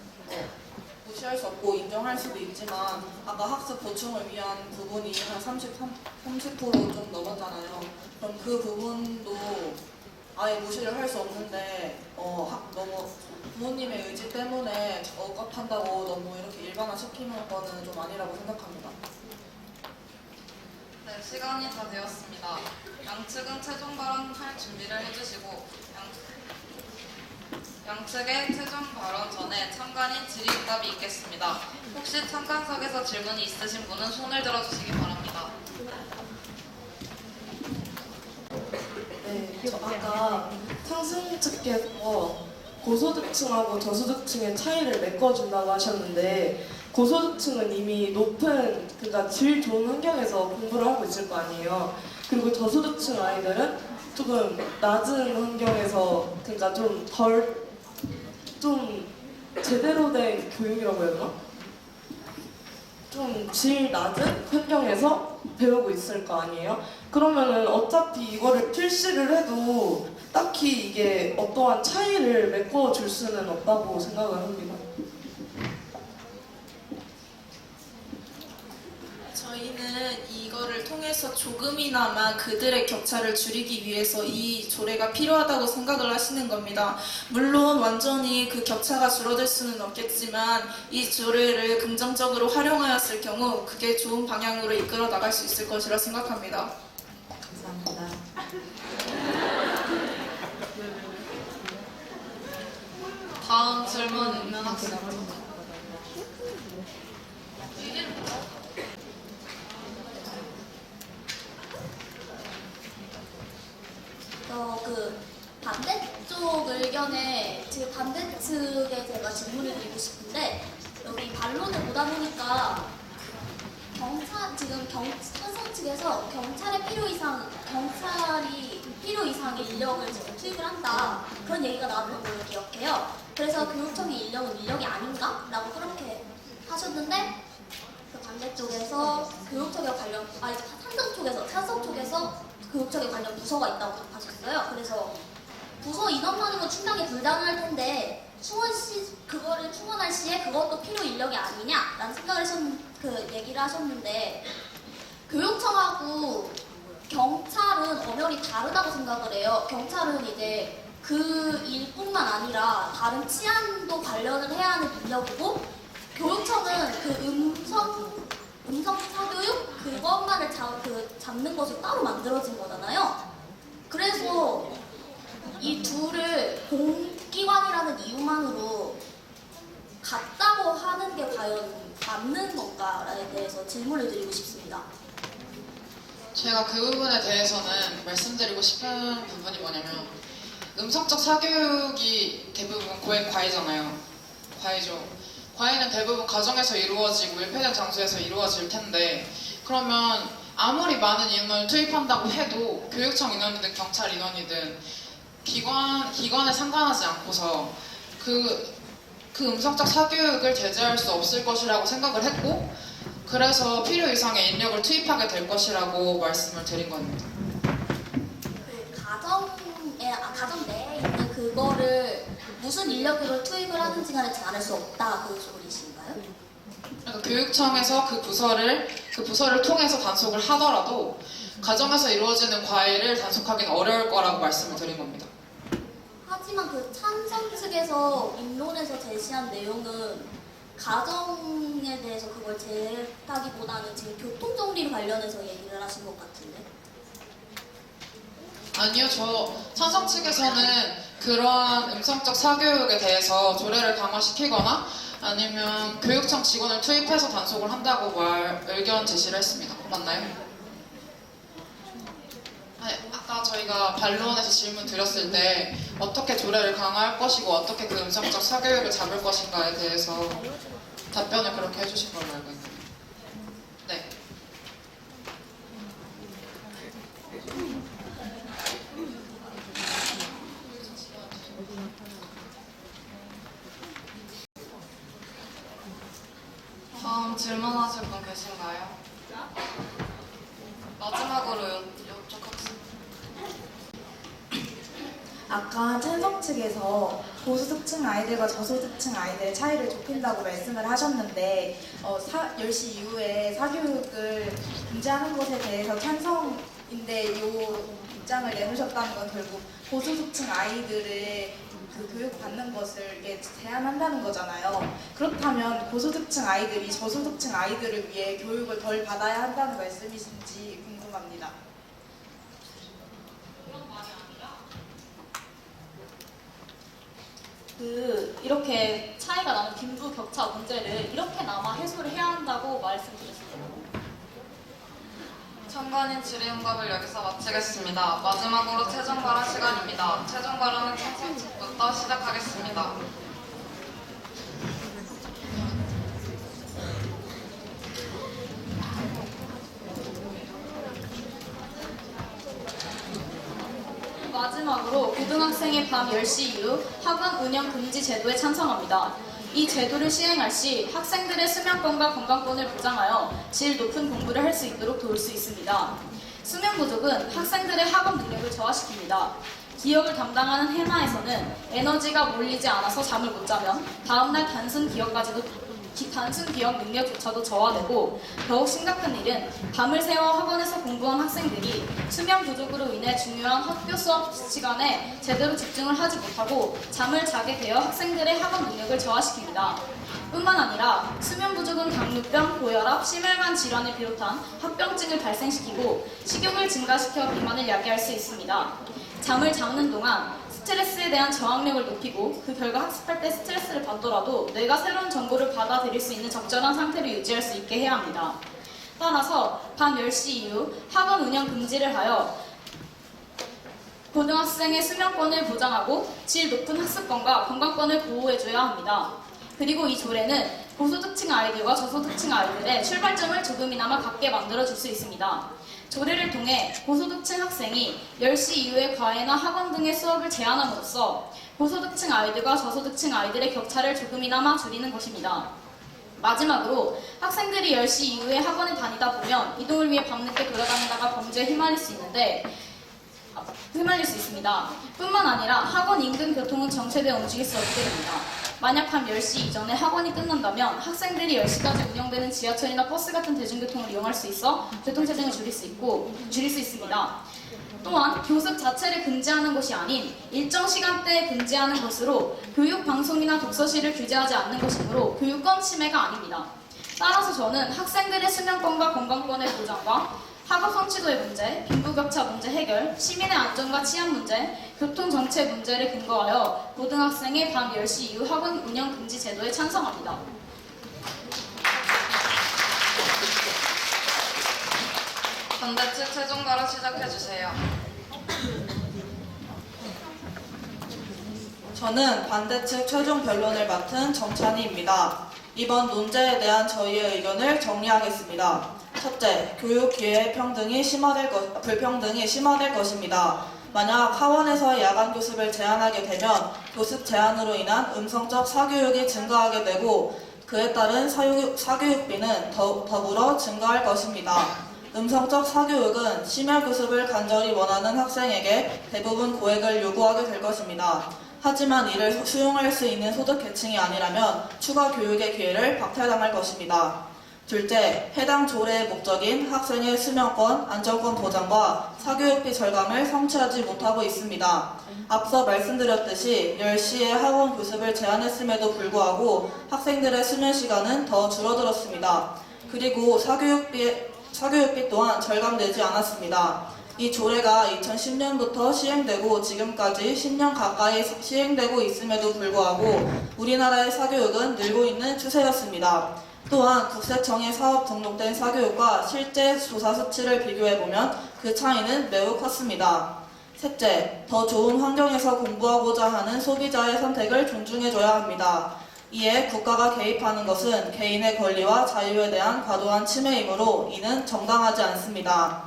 무시할 수 없고 인정할 수도 있지만 아까 학습 보충을 위한 부분이 한 30%좀 넘었잖아요. 그럼 그 부분도 아예 무시를 할 수 없는데 너무 부모님의 의지 때문에 억압한다고 너무 이렇게 일반화시키는 거는 좀 아니라고 생각합니다. 네, 시간이 다 되었습니다. 양측은 최종 발언할 준비를 해주시고 양측의 최종 발언 전에 참관인 질의응답이 있겠습니다. 혹시 참관석에서 질문이 있으신 분은 손을 들어주시기 바랍니다. 네, 아까 상승 측께서 고소득층하고 저소득층의 차이를 메꿔준다고 하셨는데 고소득층은 이미 높은, 그러니까 질 좋은 환경에서 공부를 하고 있을 거 아니에요. 그리고 저소득층 아이들은 조금 낮은 환경에서, 그러니까 좀 제대로 된 교육이라고 해야 되나? 좀 질 낮은 환경에서 배우고 있을 거 아니에요? 그러면은 어차피 이거를 필시를 해도 딱히 이게 어떠한 차이를 메꿔줄 수는 없다고 생각을 합니다. 저희는 이거를 통해서 조금이나마 그들의 격차를 줄이기 위해서 이 조례가 필요하다고 생각을 하시는 겁니다. 물론 완전히 그 격차가 줄어들 수는 없겠지만 이 조례를 긍정적으로 활용하였을 경우 그게 좋은 방향으로 이끌어 나갈 수 있을 것이라 생각합니다. 감사합니다. 다음 질문 있는 학생. 그 반대쪽 의견에 반대측에 제가 질문을 드리고 싶은데 여기 반론을 보다 보니까 찬성 측에서 경찰이 필요 이상의 인력을 지금 투입을 한다 그런 얘기가 나왔던 걸로 기억해요. 그래서 교육청의 인력은 인력이 아닌가? 라고 그렇게 하셨는데 그 반대쪽에서 찬성 쪽에서 교육청에 관련 부서가 있다고 답하셨어요. 그래서 부서 인원만으로 충당이 불가능할 텐데 그거를 충원할 시에 그것도 필요 인력이 아니냐라는 얘기를 하셨는데 교육청하고 경찰은 엄연히 다르다고 생각을 해요. 경찰은 이제 그 일뿐만 아니라 다른 치안도 관련을 해야 하는 인력이고 교육청은 그 음성 사교육 그것만을 잡는 것을 따로 만들어진 거잖아요. 그래서 이 둘을 공기관이라는 이유만으로 같다고 하는 게 과연 맞는 건가에 대해서 질문을 드리고 싶습니다. 제가 그 부분에 대해서는 말씀드리고 싶은 부분이 뭐냐면 음성적 사교육이 대부분 과외잖아요. 과외죠. 과외는 대부분 가정에서 이루어지고 밀폐된 장소에서 이루어질 텐데 그러면 아무리 많은 인원을 투입한다고 해도 교육청 인원이든 경찰 인원이든 기관에 상관하지 않고서 그 음성적 사교육을 제재할 수 없을 것이라고 생각을 했고 그래서 필요 이상의 인력을 투입하게 될 것이라고 말씀을 드린 겁니다. 가정 내에 있는 그거를 무슨 인력으로 투입을 하는지 간에 다를 수 없다 그 소리신가요? 그러니까 교육청에서 그 부서를 통해서 단속을 하더라도 가정에서 이루어지는 과외를 단속하기는 어려울 거라고 말씀을 드린 겁니다. 하지만 그 찬성 측에서 입론에서 제시한 내용은 가정에 대해서 그걸 제하기보다는 지금 교통정리 관련해서 얘기를 하신 것 같은데. 아니요, 저 찬성 측에서는 그러한 음성적 사교육에 대해서 조례를 강화시키거나 아니면 교육청 직원을 투입해서 단속을 한다고 의견 제시를 했습니다. 맞나요? 아니, 아까 저희가 반론에서 질문 드렸을 때 어떻게 조례를 강화할 것이고 어떻게 그 음성적 사교육을 잡을 것인가에 대해서 답변을 그렇게 해주신 걸로 알고 있는데. 네. 다음 질문하실 분 계신가요? 마지막으로 이쪽 학생. 아까 찬성 측에서 고소득층 아이들과 저소득층 아이들의 차이를 좁힌다고 말씀을 하셨는데 10시 이후에 사교육을 금지하는 것에 대해서 찬성인데 이 입장을 내놓으셨다는 건 결국 고소득층 아이들의 그 교육받는 것을 이게 제한한다는 거잖아요. 그렇다면 고소득층 아이들이 저소득층 아이들을 위해 교육을 덜 받아야 한다는 말씀이신지 궁금합니다. 이렇게 차이가 나는 빈부 격차 문제를 이렇게나마 해소를 해야 한다고 말씀드렸습니다. 참관인 질의응답을 여기서 마치겠습니다. 마지막으로 최종 발언 시간입니다. 최종 발언은 찬성 측부터 시작하겠습니다. 마지막으로 고등학생의 밤 10시 이후 학원 운영 금지 제도에 찬성합니다. 이 제도를 시행할 시 학생들의 수면권과 건강권을 보장하여 질 높은 공부를 할 수 있도록 도울 수 있습니다. 수면 부족은 학생들의 학업 능력을 저하시킵니다. 기억을 담당하는 해마에서는 에너지가 몰리지 않아서 잠을 못 자면 다음날 단순 기억 능력조차도 저하되고 더욱 심각한 일은 밤을 새워 학원에서 공부한 학생들이 수면 부족으로 인해 중요한 학교 수업 시간에 제대로 집중을 하지 못하고 잠을 자게 되어 학생들의 학업 능력을 저하시킵니다. 뿐만 아니라 수면 부족은 당뇨병, 고혈압, 심혈관 질환을 비롯한 합병증을 발생시키고 식욕을 증가시켜 비만을 야기할 수 있습니다. 잠을 자는 동안 스트레스에 대한 저항력을 높이고 그 결과 학습할 때 스트레스를 받더라도 뇌가 새로운 정보를 받아들일 수 있는 적절한 상태를 유지할 수 있게 해야 합니다. 따라서 밤 10시 이후 학원 운영 금지를 하여 고등학생의 수면권을 보장하고 질 높은 학습권과 건강권을 보호해줘야 합니다. 그리고 이 조례는 고소득층 아이들과 저소득층 아이들의 출발점을 조금이나마 같게 만들어줄 수 있습니다. 조례를 통해 고소득층 학생이 10시 이후에 과외나 학원 등의 수업을 제한함으로써 고소득층 아이들과 저소득층 아이들의 격차를 조금이나마 줄이는 것입니다. 마지막으로 학생들이 10시 이후에 학원에 다니다 보면 이동을 위해 밤늦게 돌아다니다가 범죄에 휘말릴 수 있습니다. 뿐만 아니라 학원 인근 교통은 정체되어 움직일 수 없게 됩니다. 만약 밤 10시 이전에 학원이 끝난다면 학생들이 10시까지 운영되는 지하철이나 버스 같은 대중교통을 이용할 수 있어 교통체증을 줄일 수 있습니다. 또한 교습 자체를 금지하는 것이 아닌 일정 시간대에 금지하는 것으로 교육 방송이나 독서실을 규제하지 않는 것이므로 교육권 침해가 아닙니다. 따라서 저는 학생들의 수면권과 건강권의 보장과 학업 성취도의 문제, 빈부격차 문제 해결, 시민의 안전과 치안 문제, 교통정체 문제를 근거하여 고등학생의 밤 10시 이후 학원 운영 금지 제도에 찬성합니다. 반대측 최종가로 시작해주세요. 저는 반대측 최종 변론을 맡은 정찬희입니다. 이번 논제에 대한 저희의 의견을 정리하겠습니다. 첫째, 교육 기회 불평등이 심화될 것입니다. 만약 학원에서 야간 교습을 제한하게 되면 교습 제한으로 인한 음성적 사교육이 증가하게 되고 그에 따른 사교육비는 더불어 증가할 것입니다. 음성적 사교육은 심야 교습을 간절히 원하는 학생에게 대부분 고액을 요구하게 될 것입니다. 하지만 이를 수용할 수 있는 소득 계층이 아니라면 추가 교육의 기회를 박탈당할 것입니다. 둘째, 해당 조례의 목적인 학생의 수면권, 안전권 보장과 사교육비 절감을 성취하지 못하고 있습니다. 앞서 말씀드렸듯이 10시에 학원 교습을 제한했음에도 불구하고 학생들의 수면 시간은 더 줄어들었습니다. 그리고 사교육비 또한 절감되지 않았습니다. 이 조례가 2010년부터 시행되고 지금까지 10년 가까이 시행되고 있음에도 불구하고 우리나라의 사교육은 늘고 있는 추세였습니다. 또한 국세청에 사업 등록된 사교육과 실제 조사 수치를 비교해보면 그 차이는 매우 컸습니다. 셋째, 더 좋은 환경에서 공부하고자 하는 소비자의 선택을 존중해줘야 합니다. 이에 국가가 개입하는 것은 개인의 권리와 자유에 대한 과도한 침해이므로 이는 정당하지 않습니다.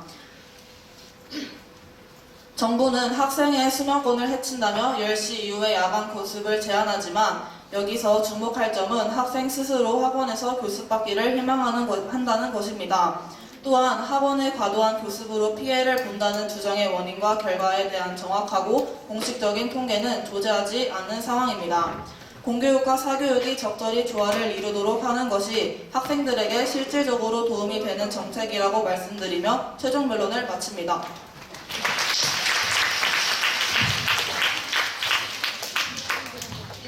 정부는 학생의 수면권을 해친다며 10시 이후에 야간 교습을 제한하지만 여기서 주목할 점은 학생 스스로 학원에서 교습받기를 희망한다는 것입니다. 또한 학원의 과도한 교습으로 피해를 본다는 주장의 원인과 결과에 대한 정확하고 공식적인 통계는 존재하지 않는 상황입니다. 공교육과 사교육이 적절히 조화를 이루도록 하는 것이 학생들에게 실질적으로 도움이 되는 정책이라고 말씀드리며 최종 변론을 마칩니다.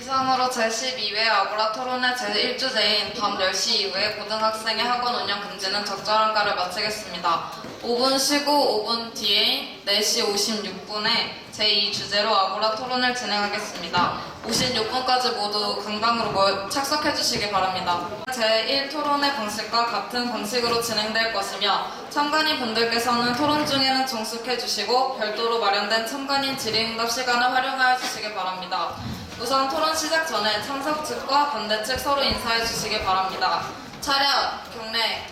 이상으로 제12회 아고라 토론회 제1주제인 밤 10시 이후에 고등학생의 학원 운영 금지는 적절한가를 마치겠습니다. 5분 쉬고 5분 뒤에 4시 56분에 제2주제로 아고라 토론을 진행하겠습니다. 56분까지 모두 강당으로 착석해 주시기 바랍니다. 제1토론회 방식과 같은 방식으로 진행될 것이며 참관인 분들께서는 토론 중에는 종숙해 주시고 별도로 마련된 참관인 질의응답 시간을 활용하여 주시기 바랍니다. 우선 토론 시작 전에 참석 측과 반대 측 서로 인사해 주시기 바랍니다. 차렷, 경례.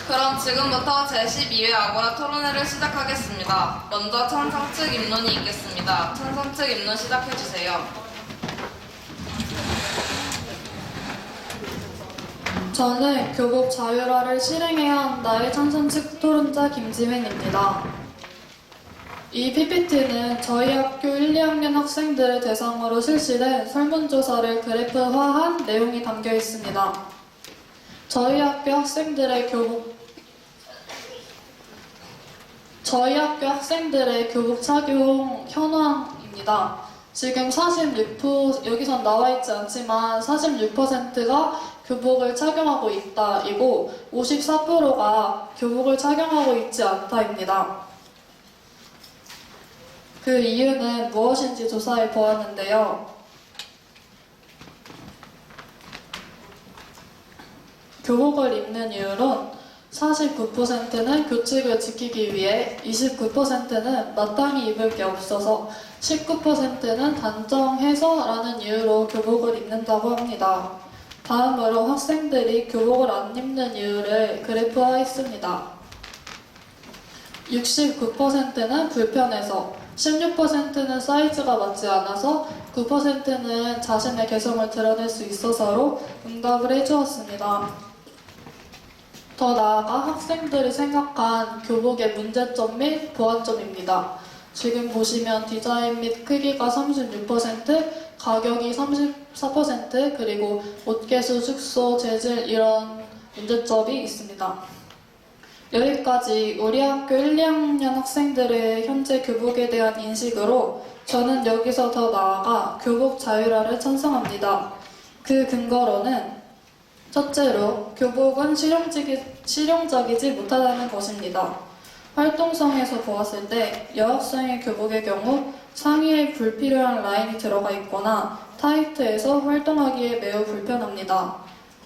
그럼 지금부터 제12회 아고라 토론회를 시작하겠습니다. 먼저 찬성 측 입론이 있겠습니다. 찬성 측 입론 시작해 주세요. 저는 교복 자율화를 실행해야 한다의 찬성 측 토론자 김지민입니다. 이 PPT는 저희 학교 1, 2학년 학생들을 대상으로 실시된 설문조사를 그래프화한 내용이 담겨 있습니다. 저희 학교 학생들의 교복 착용 현황입니다. 지금 46%, 여기선 나와 있지 않지만 46%가 교복을 착용하고 있다이고 54%가 교복을 착용하고 있지 않다입니다. 그 이유는 무엇인지 조사해 보았는데요. 교복을 입는 이유론 49%는 규칙을 지키기 위해, 29%는 마땅히 입을 게 없어서, 19%는 단정해서라는 이유로 교복을 입는다고 합니다. 다음으로 학생들이 교복을 안 입는 이유를 그래프화했습니다. 69%는 불편해서, 16%는 사이즈가 맞지 않아서, 9%는 자신의 개성을 드러낼 수 있어서로 응답을 해주었습니다. 더 나아가 학생들이 생각한 교복의 문제점 및 보완점입니다. 지금 보시면 디자인 및 크기가 36%, 가격이 34%, 그리고 옷개수, 축소, 재질 이런 문제점이 있습니다. 여기까지 우리 학교 1, 2학년 학생들의 현재 교복에 대한 인식으로 저는 여기서 더 나아가 교복 자율화를 찬성합니다. 그 근거로는 첫째로 교복은 실용적이지 못하다는 것입니다. 활동성에서 보았을 때 여학생의 교복의 경우 상의에 불필요한 라인이 들어가 있거나 타이트해서 활동하기에 매우 불편합니다.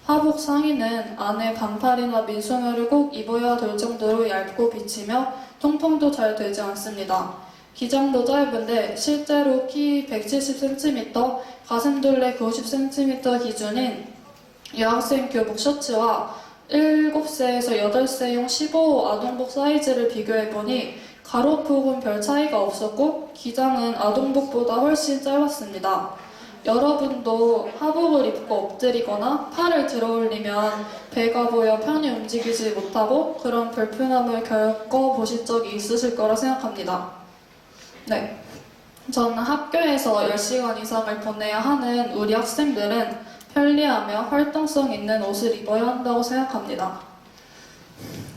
하복 상의는 안에 반팔이나 민소매를 꼭 입어야 될 정도로 얇고 비치며 통풍도 잘 되지 않습니다. 기장도 짧은데 실제로 키 170cm, 가슴둘레 90cm 기준인 여학생 교복 셔츠와 7세에서 8세용 15호 아동복 사이즈를 비교해보니 가로폭은 별 차이가 없었고 기장은 아동복보다 훨씬 짧았습니다. 여러분도 하복을 입고 엎드리거나 팔을 들어 올리면 배가 보여 편히 움직이지 못하고 그런 불편함을 겪어보실 적이 있으실 거라 생각합니다. 네, 저는 학교에서 10시간 이상을 보내야 하는 우리 학생들은 편리하며 활동성 있는 옷을 입어야 한다고 생각합니다.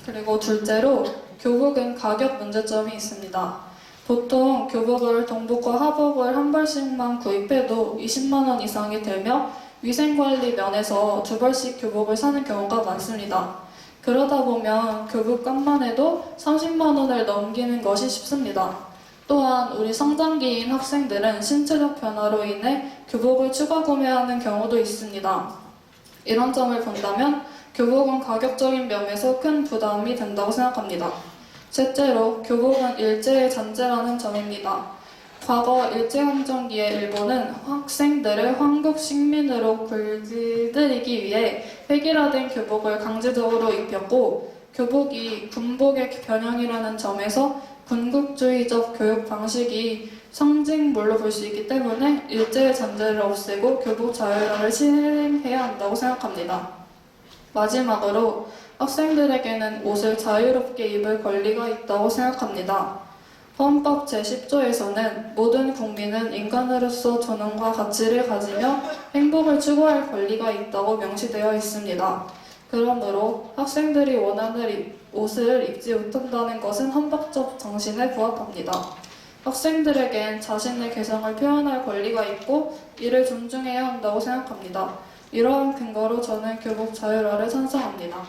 그리고 둘째로 교복은 가격 문제점이 있습니다. 보통 교복을 동복과 하복을 한 벌씩만 구입해도 20만 원 이상이 들며 위생관리 면에서 2벌씩 교복을 사는 경우가 많습니다. 그러다 보면 교복값만 해도 30만 원을 넘기는 것이 쉽습니다. 또한 우리 성장기인 학생들은 신체적 변화로 인해 교복을 추가 구매하는 경우도 있습니다. 이런 점을 본다면 교복은 가격적인 면에서 큰 부담이 된다고 생각합니다. 셋째로 교복은 일제의 잔재라는 점입니다. 과거 일제강점기에 일본은 학생들을 황국 식민으로 굴들이기 위해 획일화된 교복을 강제적으로 입혔고 교복이 군복의 변형이라는 점에서 군국주의적 교육 방식이 상징물로 볼 수 있기 때문에 일제의 잔재를 없애고 교복 자율화를 실행해야 한다고 생각합니다. 마지막으로 학생들에게는 옷을 자유롭게 입을 권리가 있다고 생각합니다. 헌법 제10조에서는 모든 국민은 인간으로서 존엄과 가치를 가지며 행복을 추구할 권리가 있다고 명시되어 있습니다. 그러므로 학생들이 원하는 옷을 입지 못한다는 것은 헌법적 정신에 부합합니다. 학생들에겐 자신의 개성을 표현할 권리가 있고 이를 존중해야 한다고 생각합니다. 이러한 근거로 저는 교복 자율화를 찬성합니다.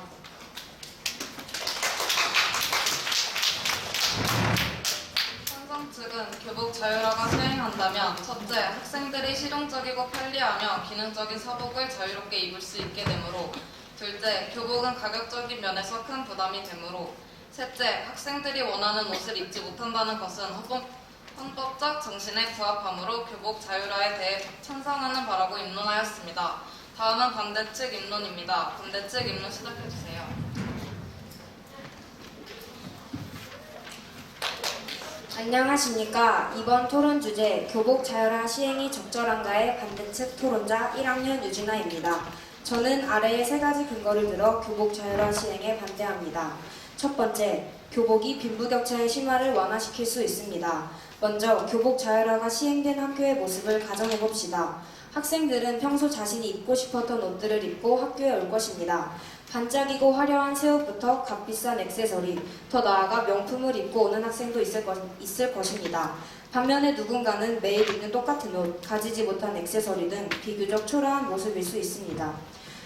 찬성 측은 교복 자율화가 시행한다면 첫째, 학생들이 실용적이고 편리하며 기능적인 사복을 자유롭게 입을 수 있게 되므로 둘째, 교복은 가격적인 면에서 큰 부담이 되므로 셋째, 학생들이 원하는 옷을 입지 못한다는 것은 헌법적 정신에 부합하므로 교복 자율화에 대해 찬성하는 바라고 입론하였습니다. 다음은 반대측 입론입니다. 반대측 입론 시작해주세요. 안녕하십니까. 이번 토론 주제 교복 자율화 시행이 적절한가의 반대측 토론자 1학년 유진아입니다. 저는 아래의 3가지 근거를 들어 교복 자율화 시행에 반대합니다. 첫 번째, 교복이 빈부격차의 심화를 완화시킬 수 있습니다. 먼저 교복 자율화가 시행된 학교의 모습을 가정해봅시다. 학생들은 평소 자신이 입고 싶었던 옷들을 입고 학교에 올 것입니다. 반짝이고 화려한 새 옷부터 값비싼 액세서리, 더 나아가 명품을 입고 오는 학생도 있을 것입니다. 반면에 누군가는 매일 입는 똑같은 옷, 가지지 못한 액세서리 등 비교적 초라한 모습일 수 있습니다.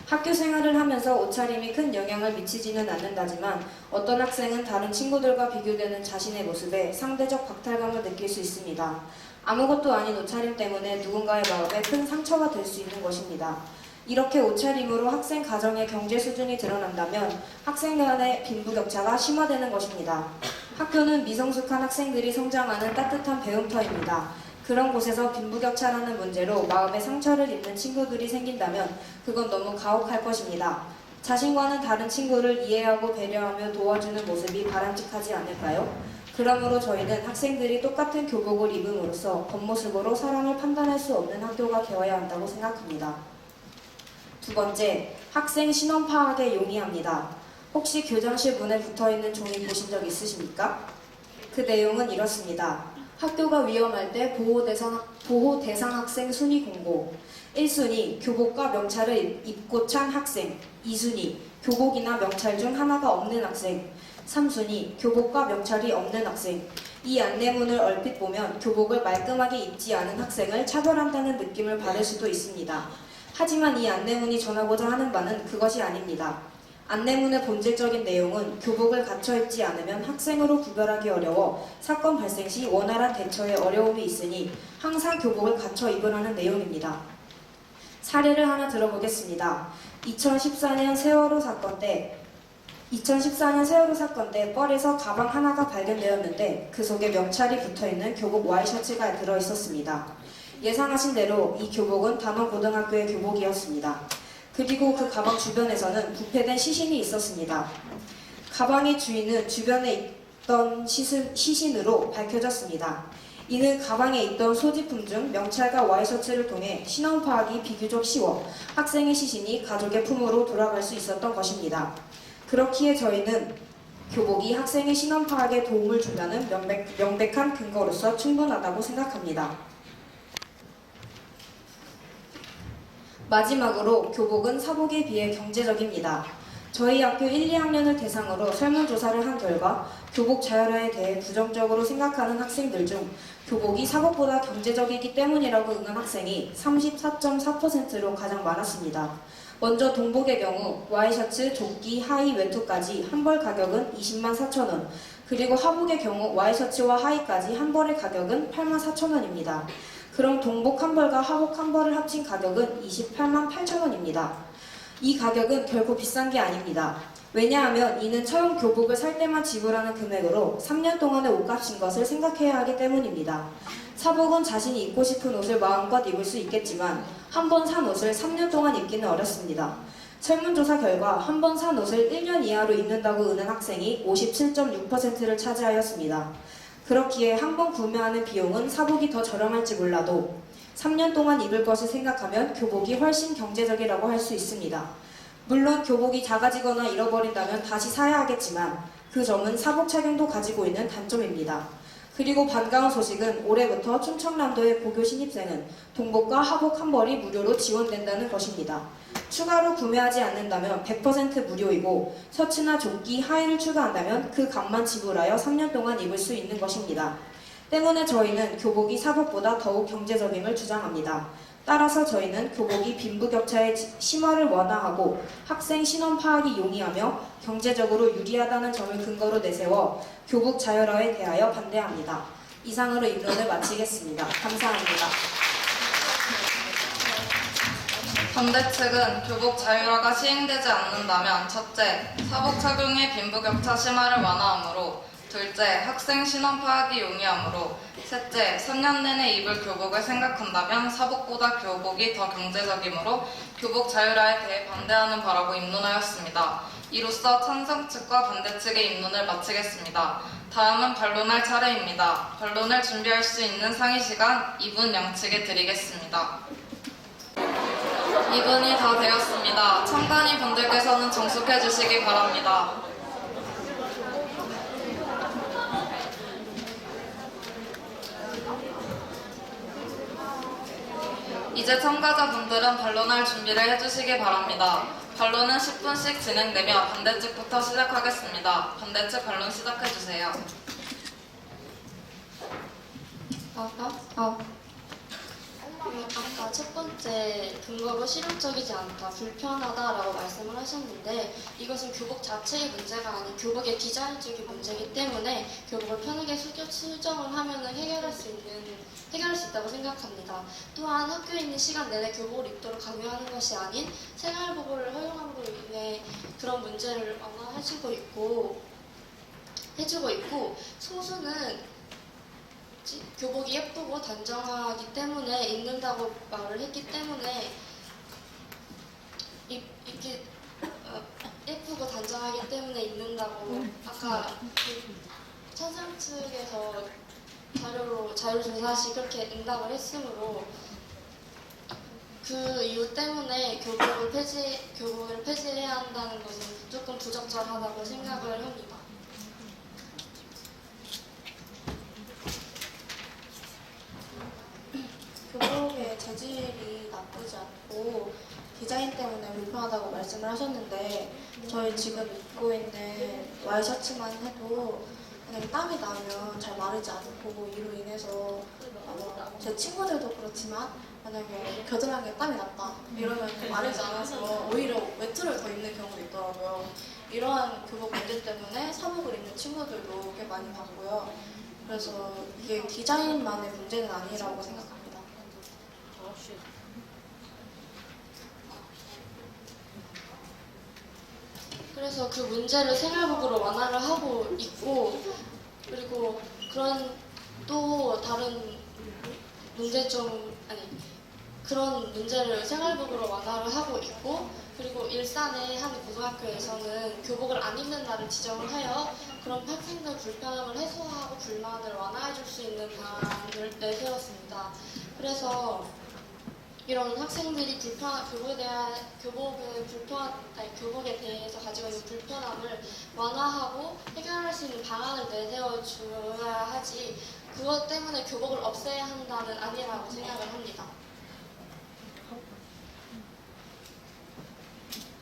학교 생활을 하면서 옷차림이 큰 영향을 미치지는 않는다지만 어떤 학생은 다른 친구들과 비교되는 자신의 모습에 상대적 박탈감을 느낄 수 있습니다. 아무것도 아닌 옷차림 때문에 누군가의 마음에 큰 상처가 될 수 있는 것입니다. 이렇게 옷차림으로 학생 가정의 경제 수준이 드러난다면 학생 간의 빈부격차가 심화되는 것입니다. 학교는 미성숙한 학생들이 성장하는 따뜻한 배움터입니다. 그런 곳에서 빈부격차라는 문제로 마음에 상처를 입는 친구들이 생긴다면 그건 너무 가혹할 것입니다. 자신과는 다른 친구를 이해하고 배려하며 도와주는 모습이 바람직하지 않을까요? 그러므로 저희는 학생들이 똑같은 교복을 입음으로써 겉모습으로 사람을 판단할 수 없는 학교가 되어야 한다고 생각합니다. 두 번째, 학생 신원 파악에 용이합니다. 혹시 교장실 문에 붙어있는 종이 보신 적 있으십니까? 그 내용은 이렇습니다. 학교가 위험할 때 보호 대상 학생 순위 공고. 1순위, 교복과 명찰을 입고 찬 학생. 2순위, 교복이나 명찰 중 하나가 없는 학생. 3순위, 교복과 명찰이 없는 학생. 이 안내문을 얼핏 보면 교복을 말끔하게 입지 않은 학생을 차별한다는 느낌을 받을 수도 있습니다. 하지만 이 안내문이 전하고자 하는 바는 그것이 아닙니다. 안내문의 본질적인 내용은 교복을 갖춰 입지 않으면 학생으로 구별하기 어려워 사건 발생 시 원활한 대처에 어려움이 있으니 항상 교복을 갖춰 입으라는 내용입니다. 사례를 하나 들어보겠습니다. 2014년 세월호 사건 때 뻘에서 가방 하나가 발견되었는데 그 속에 명찰이 붙어있는 교복 와이셔츠가 들어있었습니다. 예상하신 대로 이 교복은 단원고등학교의 교복이었습니다. 그리고 그 가방 주변에서는 부패된 시신이 있었습니다. 가방의 주인은 주변에 있던 시신으로 밝혀졌습니다. 이는 가방에 있던 소지품 중 명찰과 와이셔츠를 통해 신원 파악이 비교적 쉬워 학생의 시신이 가족의 품으로 돌아갈 수 있었던 것입니다. 그렇기에 저희는 교복이 학생의 신원 파악에 도움을 준다는 명백한 근거로서 충분하다고 생각합니다. 마지막으로 교복은 사복에 비해 경제적입니다. 저희 학교 1, 2학년을 대상으로 설문조사를 한 결과 교복 자율화에 대해 부정적으로 생각하는 학생들 중 교복이 사복보다 경제적이기 때문이라고 응한 학생이 34.4%로 가장 많았습니다. 먼저 동복의 경우 와이셔츠, 조끼, 하의, 외투까지 한 벌 가격은 204,000원, 그리고 하복의 경우 와이셔츠와 하의까지 한 벌의 가격은 84,000원입니다. 그럼 동복 한 벌과 하복 한 벌을 합친 가격은 288,000원입니다. 이 가격은 결코 비싼 게 아닙니다. 왜냐하면 이는 처음 교복을 살 때만 지불하는 금액으로 3년 동안의 옷값인 것을 생각해야 하기 때문입니다. 사복은 자신이 입고 싶은 옷을 마음껏 입을 수 있겠지만 한 번 산 옷을 3년 동안 입기는 어렵습니다. 설문조사 결과 한 번 산 옷을 1년 이하로 입는다고 은한 학생이 57.6%를 차지하였습니다. 그렇기에 한 번 구매하는 비용은 사복이 더 저렴할지 몰라도 3년 동안 입을 것을 생각하면 교복이 훨씬 경제적이라고 할 수 있습니다. 물론 교복이 작아지거나 잃어버린다면 다시 사야 하겠지만 그 점은 사복 착용도 가지고 있는 단점입니다. 그리고 반가운 소식은 올해부터 충청남도의 고교 신입생은 동복과 하복 한 벌이 무료로 지원된다는 것입니다. 추가로 구매하지 않는다면 100% 무료이고 셔츠나 조끼, 하의를 추가한다면 그 값만 지불하여 3년 동안 입을 수 있는 것입니다. 때문에 저희는 교복이 사복보다 더욱 경제적임을 주장합니다. 따라서 저희는 교복이 빈부격차의 심화를 완화하고 학생 신원 파악이 용이하며 경제적으로 유리하다는 점을 근거로 내세워 교복 자율화에 대하여 반대합니다. 이상으로 입론을 마치겠습니다. 감사합니다. 반대 측은 교복 자율화가 시행되지 않는다면 첫째, 사복 착용의 빈부격차 심화를 완화하므로 둘째, 학생 신원 파악이 용이하므로 셋째, 3년 내내 입을 교복을 생각한다면 사복보다 교복이 더 경제적이므로 교복 자율화에 대해 반대하는 바라고 입론하였습니다. 이로써 찬성 측과 반대 측의 입론을 마치겠습니다. 다음은 반론할 차례입니다. 반론을 준비할 수 있는 상의 시간 2분 양측에 드리겠습니다. 2분이 다 되었습니다. 참관인 분들께서는 정숙해 주시기 바랍니다. 이제 참가자분들은 반론할 준비를 해주시기 바랍니다. 반론은 10분씩 진행되며 반대측부터 시작하겠습니다. 반대측 반론 시작해주세요. 아까 첫 번째 근거로 실용적이지 않다, 불편하다라고 말씀을 하셨는데 이것은 교복 자체의 문제가 아닌 교복의 디자인적인 문제이기 때문에 교복을 편하게 수정을 하면 해결할 수 있다고 생각합니다. 또한 학교에 있는 시간 내내 교복을 입도록 강요하는 것이 아닌 생활복을 허용함으로 인해 그런 문제를 완화해주고 있고 소수는 교복이 예쁘고 단정하기 때문에 입는다고 말을 했기 때문에 이렇게 예쁘고 단정하기 때문에 입는다고 아까 찬성 측에서 자료조사 시 그렇게 응답을 했으므로 그 이유 때문에 교복을 폐지해야 한다는 것은 조금 부적절하다고 생각을 합니다. 교복의 재질이 나쁘지 않고 디자인 때문에 불편하다고 말씀을 하셨는데 저희 지금 입고 있는 와이셔츠만 해도 만약에 땀이 나면 잘 마르지 않고 이로 인해서 제 친구들도 그렇지만 만약에 겨드랑이에 땀이 났다 이러면 마르지 않아서 오히려 외투를 더 입는 경우도 있더라고요. 이러한 교복 문제 때문에 사복을 입는 친구들도 꽤 많이 봤고요. 그래서 이게 디자인만의 문제는 아니라고 생각합니다. 그래서 그 문제를 생활복으로 완화를 하고 있고 그리고 또 다른 그런 문제를 생활복으로 완화를 하고 있고 그리고 일산의 한 고등학교에서는 교복을 안 입는 날을 지정을 하여 그런 학생들 불편함을 해소하고 불만을 완화해 줄 수 있는 방안을 내세웠습니다. 그래서 이런 학생들이 교복에 대해서 가지고 있는 불편함을 완화하고 해결할 수 있는 방안을 내세워 줘야 하지 그것 때문에 교복을 없애야 한다는 아니라고 생각을 합니다.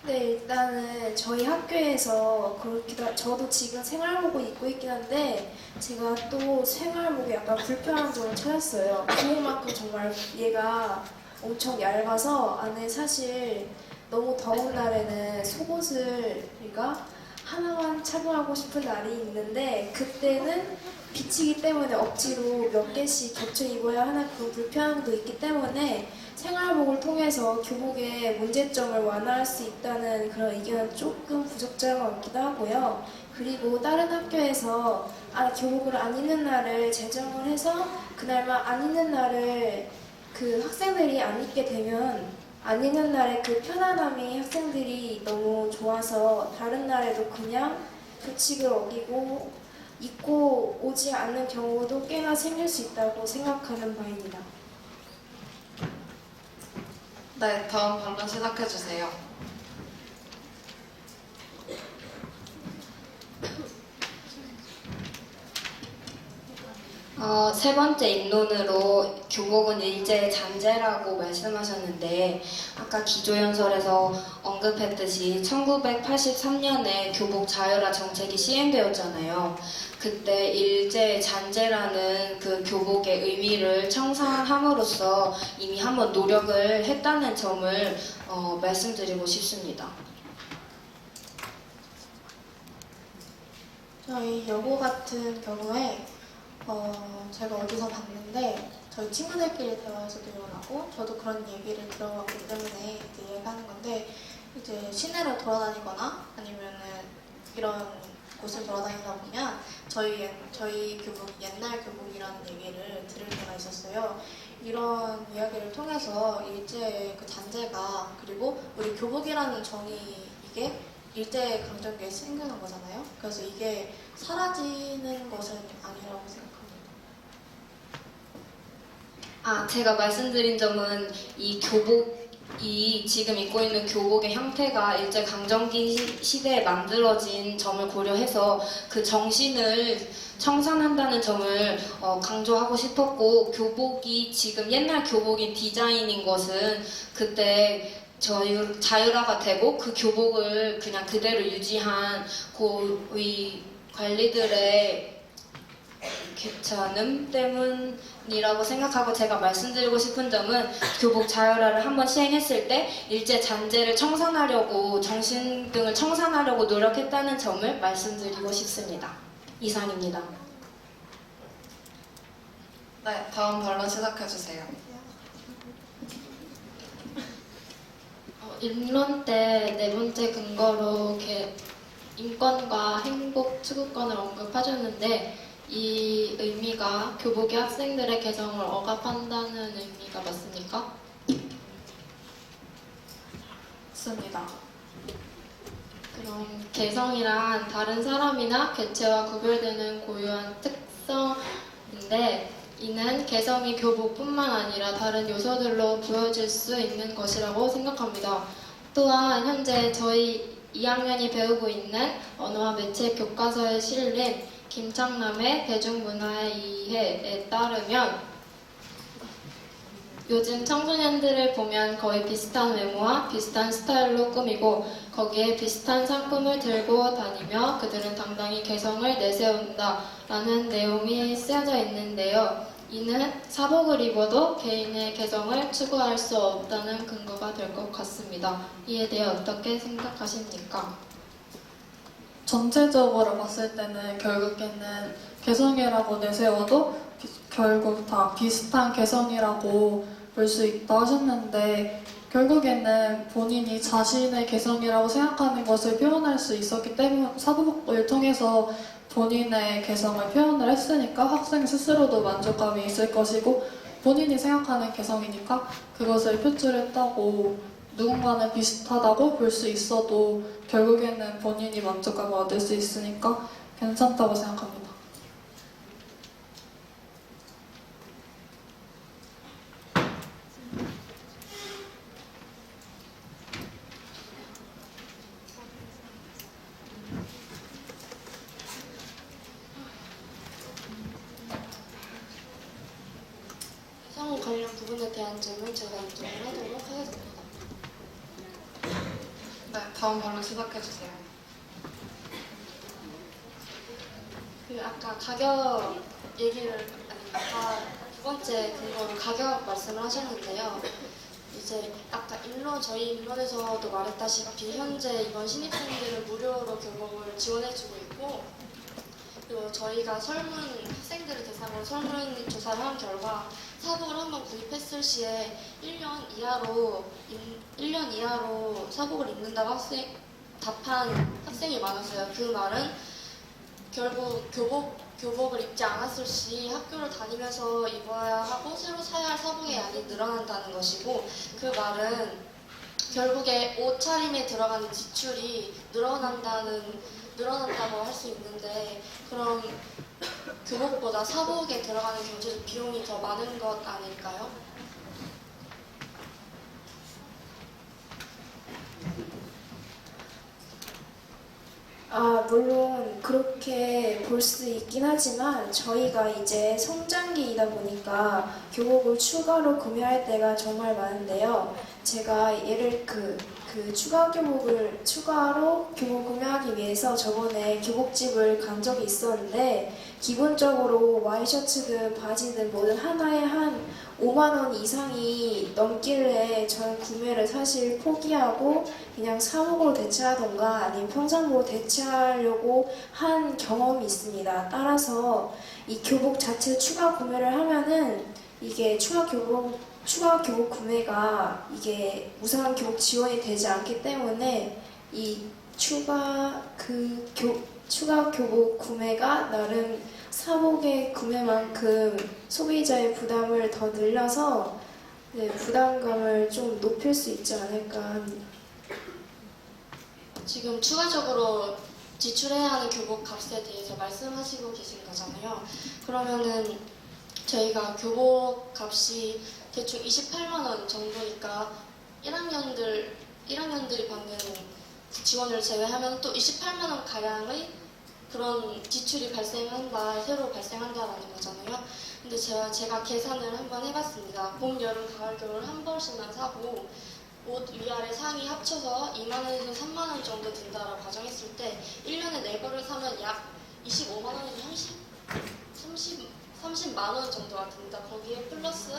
네, 일단은 저희 학교에서 저도 지금 생활복을 입고 있긴 한데 제가 또 생활복에 약간 불편한 점을 찾았어요. 그만큼 정말 얘가 엄청 얇아서 안에 사실 너무 더운 날에는 속옷을 우리가 하나만 착용하고 싶은 날이 있는데 그때는 비치기 때문에 억지로 몇 개씩 겹쳐 입어야 하는 그런 불편함도 있기 때문에 생활복을 통해서 교복의 문제점을 완화할 수 있다는 그런 의견은 조금 부적절한 것 같기도 하고요. 그리고 다른 학교에서 교복을 안 입는 날을 제정을 해서 그날만 안 입는 날을 그 학생들이 안 입게 되면 안 입는 날에 그 편안함이 학생들이 너무 좋아서 다른 날에도 그냥 규칙을 어기고 입고 오지 않는 경우도 꽤나 생길 수 있다고 생각하는 바입니다. 네, 다음 반론 시작해주세요. 세 번째 입론으로 교복은 일제의 잔재라고 말씀하셨는데 아까 기조연설에서 언급했듯이 1983년에 교복 자율화 정책이 시행되었잖아요. 그때 일제의 잔재라는 그 교복의 의미를 청산함으로써 이미 한번 노력을 했다는 점을 말씀드리고 싶습니다. 저희 여고 같은 경우에 제가 어디서 봤는데 저희 친구들끼리 대화에서도 일어나고 저도 그런 얘기를 들어봤기 때문에 이제 얘기하는 건데 이제 시내를 돌아다니거나 아니면은 이런 곳을 돌아다니다 보면 저희 교복 옛날 교복이라는 얘기를 들을 때가 있었어요. 이런 이야기를 통해서 일제의 그 잔재가 그리고 우리 교복이라는 정의 이게 일제 강점기에 생겨난 거잖아요. 그래서 이게 사라지는 것은 아니라고 생각합니다. 제가 말씀드린 점은 이 지금 입고 있는 교복의 형태가 일제 강점기 시대에 만들어진 점을 고려해서 그 정신을 청산한다는 점을 강조하고 싶었고 교복이 지금 옛날 교복인 디자인인 것은 그때 자율화가 되고 그 교복을 그냥 그대로 유지한 고위 관리들의 귀찮음 때문이라고 생각하고 제가 말씀드리고 싶은 점은 교복 자율화를 한번 시행했을 때 일제 잔재를 청산하려고 정신등을 청산하려고 노력했다는 점을 말씀드리고 싶습니다. 이상입니다. 네, 다음 반론 시작해주세요. 인론 때 네 번째 근거로 인권과 행복 추구권을 언급하셨는데 이 의미가 교복이 학생들의 개성을 억압한다는 의미가 맞습니까? 맞습니다. 그럼 개성이란 다른 사람이나 개체와 구별되는 고유한 특성인데 이는 개성이 교복뿐만 아니라 다른 요소들로 보여질 수 있는 것이라고 생각합니다. 또한 현재 저희 2학년이 배우고 있는 언어와 매체 교과서에 실린 김창남의 대중문화의 이해에 따르면 요즘 청소년들을 보면 거의 비슷한 외모와 비슷한 스타일로 꾸미고 거기에 비슷한 상품을 들고 다니며 그들은 당당히 개성을 내세운다라는 내용이 쓰여져 있는데요. 이는 사복을 입어도 개인의 개성을 추구할 수 없다는 근거가 될 것 같습니다. 이에 대해 어떻게 생각하십니까? 전체적으로 봤을 때는 결국에는 개성이라고 내세워도 결국 다 비슷한 개성이라고 볼 수 있다 하셨는데 결국에는 본인이 자신의 개성이라고 생각하는 것을 표현할 수 있었기 때문에 사복을 통해서 본인의 개성을 표현을 했으니까 학생 스스로도 만족감이 있을 것이고 본인이 생각하는 개성이니까 그것을 표출했다고 누군가는 비슷하다고 볼 수 있어도 결국에는 본인이 만족감을 얻을 수 있으니까 괜찮다고 생각합니다. 개성 관련 부분에 대한 질문 제가 인정을 하도록 하겠습니다. 네, 다음 반론 시작해주세요. 아까 가격 얘기를 아까 두 번째 근거로 가격 말씀을 하셨는데요. 이제 아까 저희 인론에서도 말했다시피 현재 이번 신입생들은 무료로 교복을 지원해주고 있고 그리고 저희가 학생들을 대상으로 설문 조사를 한 결과 사복을 한번 구입했을 시에 1년 이하로 사복을 입는다고 답한 학생이 많았어요. 그 말은 결국 교복을 입지 않았을 시 학교를 다니면서 입어야 하고 새로 사야 할 사복의 양이 늘어난다는 것이고 그 말은 결국에 옷차림에 들어가는 지출이 늘어난다고 할 수 있는데 그럼 교복보다 사복에 들어가는 경제적 비용이 더 많은 것 아닐까요? 물론 그렇게 볼 수 있긴 하지만 저희가 이제 성장기이다 보니까 교복을 추가로 구매할 때가 정말 많은데요. 제가 추가로 교복 구매하기 위해서 저번에 교복집을 간 적이 있었는데 기본적으로 와이셔츠든 바지든 뭐든 하나에 한 5만 원 이상이 넘길래 저는 구매를 사실 포기하고 그냥 사복으로 대체하던가 아니면 평상복으로 대체하려고 한 경험이 있습니다. 따라서 이 교복 자체 추가 구매를 하면은 이게 추가 교복 구매가 이게 무상한 교복 지원이 되지 않기 때문에 이 추가 교복 구매가 나름 사복의 구매만큼 소비자의 부담을 더 늘려서 부담감을 좀 높일 수 있지 않을까 합니다. 지금 추가적으로 지출해야 하는 교복 값에 대해서 말씀하시고 계신 거잖아요. 그러면은 저희가 교복 값이 대충 28만 원 정도니까 1학년들이 받는 지원을 제외하면 또 28만 원 가량의 그런 지출이 새로 발생한다라는 거잖아요. 근데 제가 계산을 한번 해봤습니다. 봄, 여름, 가을, 겨울 한 벌씩만 사고 옷 위아래 상의 합쳐서 2만 원에서 3만 원 정도 든다라고 가정했을 때 1년에 4벌을 사면 약 25만 원에서 30만 원 정도가 듭니다. 거기에 플러스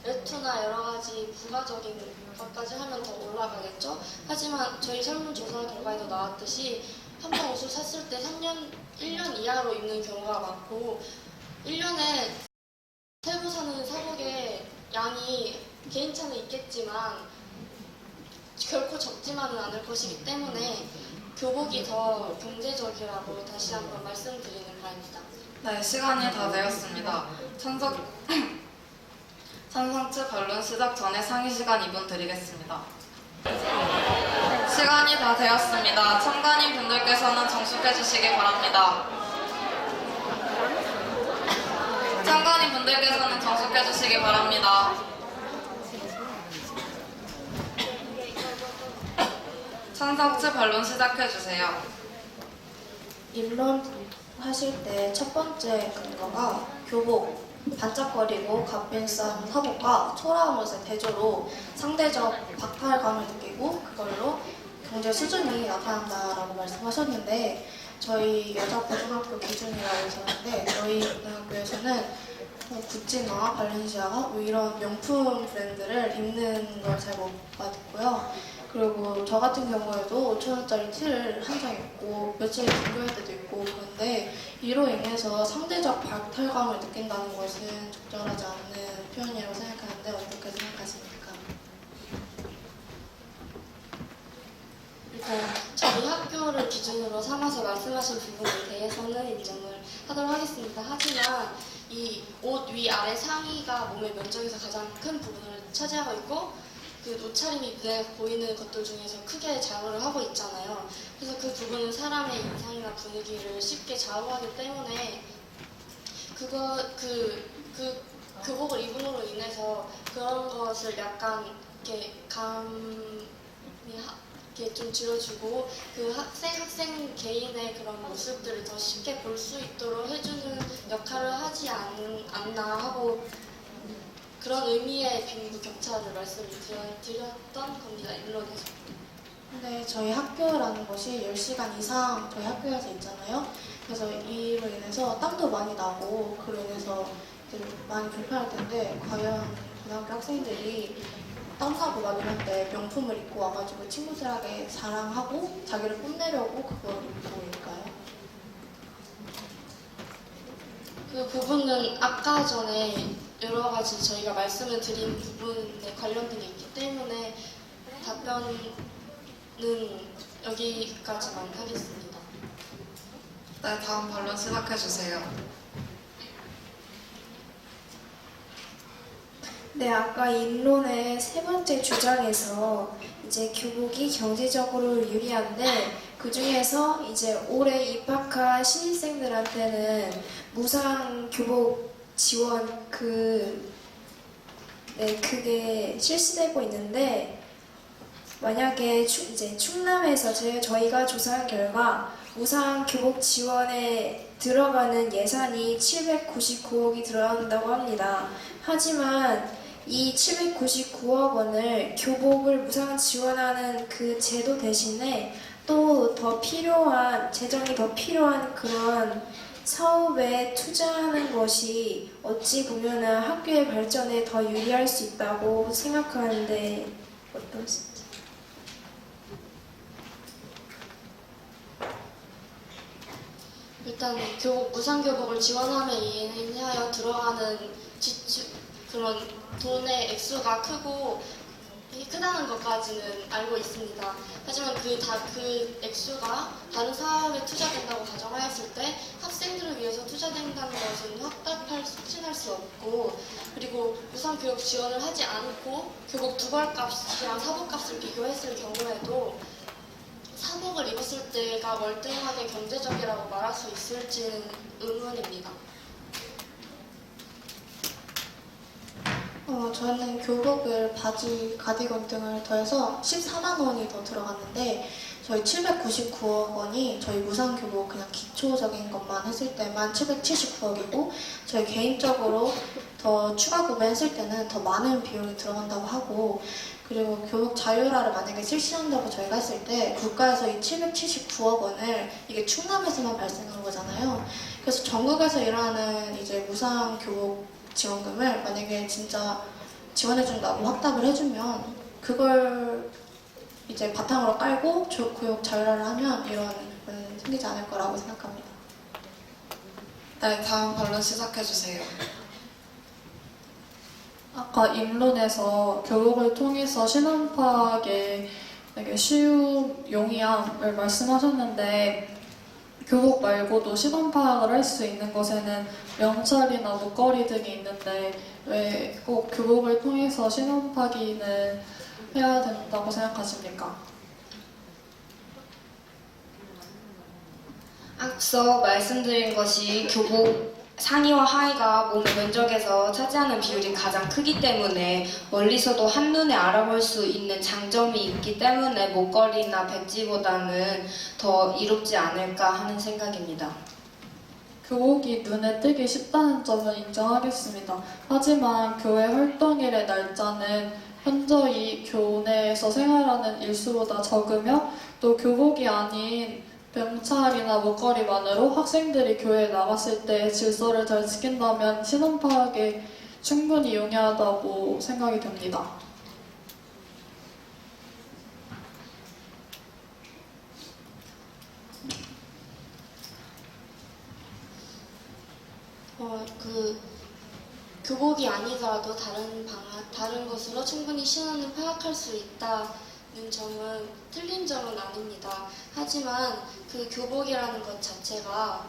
외투나 여러 가지 부가적인 것까지 하면 더 올라가겠죠. 하지만 저희 설문조사 결과에도 나왔듯이 한 번 옷을 샀을 때 1년 이하로 입는 경우가 많고 1년에 새로 사는 사복의 양이 개인차는 있겠지만 결코 적지만은 않을 것이기 때문에 교복이 더 경제적이라고 다시 한번 말씀드리는 바입니다. 네, 시간이 다 되었습니다. 찬성측 반론 시작 전에 상의 시간 2분 드리겠습니다. 시간이 다 되었습니다. 참가인 분들께서는 정숙해 주시기 바랍니다. 참가인 분들께서는 정숙해 주시기 바랍니다. 찬성측 반론 시작해 주세요. 입론 하실 때 첫 번째 근거가 교복, 반짝거리고 값비싼 사복과 초라한 옷의 대조로 상대적 박탈감을 느끼고 그걸로 경제 수준이 나타난다라고 말씀하셨는데 저희 여자 고등학교 기준이라고 있었는데 저희 고등학교에서는 구찌나 발렌시아가 뭐 이런 명품 브랜드를 입는 걸 잘 못 봤고요. 그리고 저 같은 경우에도 5,000원짜리 티를 한 장 입고 며칠 등교할 때도 있고 그런데 이로 인해서 상대적 박탈감을 느낀다는 것은 적절하지 않는 표현이라고 생각하는데 어떻게 생각하십니까? 일단 저희 학교를 기준으로 삼아서 말씀하신 부분에 대해서는 인정을 하도록 하겠습니다. 하지만 이 옷 위아래 상의가 몸의 면적에서 가장 큰 부분을 차지하고 있고 그 옷차림이 눈에 보이는 것들 중에서 크게 좌우를 하고 있잖아요. 그래서 그 부분은 사람의 인상이나 분위기를 쉽게 좌우하기 때문에 교복을 입음으로 인해서 그런 것을 약간 이렇게 이렇게 좀 줄여주고 그 학생 개인의 그런 모습들을 더 쉽게 볼 수 있도록 해주는 역할을 하지 않나 하고 그런 의미의 빈부 격차를 말씀을 드렸던 겁니다. 일론에서. 근데 저희 학교라는 것이 10시간 이상 저희 학교에서 있잖아요. 그래서 이로 인해서 땀도 많이 나고 그로 인해서 많이 불편할 텐데 과연 고등학교 학생들이 땀나고 막 이럴 때 명품을 입고 와가지고 친구들에게 자랑하고 자기를 뽐내려고 그걸 입고 있을까요? 그 부분은 아까 전에 여러 가지 저희가 말씀을 드린 부분에 관련된 게 있기 때문에 답변은 여기까지만 하겠습니다. 네, 다음 반론 시작해 주세요. 네, 아까 인론의 세 번째 주장에서 이제 교복이 경제적으로 유리한데 그 중에서 이제 올해 입학한 신입생들한테는 무상 교복 지원 그게 실시되고 있는데 만약에 이제 충남에서 저희가 조사한 결과 무상 교복 지원에 들어가는 예산이 799억이 들어간다고 합니다. 하지만 이 799억 원을 교복을 무상 지원하는 그 제도 대신에 또 더 필요한 재정이 더 필요한 그런 사업에 투자하는 것이 어찌 보면은 학교의 발전에 더 유리할 수 있다고 생각하는데 어떠신지? 일단 무상 교복을 지원함에 인하여 들어가는 그런 돈의 액수가 크다는 것까지는 알고 있습니다. 하지만 그 액수가 다른 사업에 투자된다고 가정하였을 때 학생들을 위해서 투자된다는 것은 확답할 수 없고 그리고 무상 교육 지원을 하지 않고 교복 두 벌 값이랑 사복 값을 비교했을 경우에도 사복을 입었을 때가 월등하게 경제적이라고 말할 수 있을지는 의문입니다. 저는 교복을 바지, 가디건 등을 더해서 14만 원이 더 들어갔는데 저희 799억 원이 저희 무상 교복 그냥 기초적인 것만 했을 때만 779억이고 저희 개인적으로 더 추가 구매했을 때는 더 많은 비용이 들어간다고 하고 그리고 교복 자율화를 만약에 실시한다고 저희가 했을 때 국가에서 이 779억 원을 이게 충남에서만 발생한 거잖아요. 그래서 전국에서 일어나는 이제 무상 교복 지원금을 만약에 진짜 지원해준다고 확답을 해주면 그걸 이제 바탕으로 깔고 교육 자율화를 하면 이런 건 생기지 않을 거라고 생각합니다. 네, 다음 반론 시작해주세요. 아까 입론에서 교복을 통해서 신원 파악에 되게 쉬운 용이함을 말씀하셨는데 교복 말고도 신원 파악을 할 수 있는 것에는 명찰이나 목걸이 등이 있는데 왜 꼭 교복을 통해서 신원 파악을 해야 된다고 생각하십니까? 앞서 말씀드린 것이 교복 상의와 하의가 몸의 면적에서 차지하는 비율이 가장 크기 때문에 멀리서도 한눈에 알아볼 수 있는 장점이 있기 때문에 목걸이나 배지보다는 더 이롭지 않을까 하는 생각입니다. 교복이 눈에 띄기 쉽다는 점은 인정하겠습니다. 하지만 교회 활동일의 날짜는 현저히 교내에서 생활하는 일수보다 적으며 또 교복이 아닌 명찰이나 목걸이만으로 학생들이 교회에 나갔을 때 질서를 잘 지킨다면 신원 파악에 충분히 용이하다고 생각이 됩니다. 교복이 아니더라도 다른 것으로 충분히 신원을 파악할 수 있다는 점은 틀린 점은 아닙니다. 하지만 그 교복이라는 것 자체가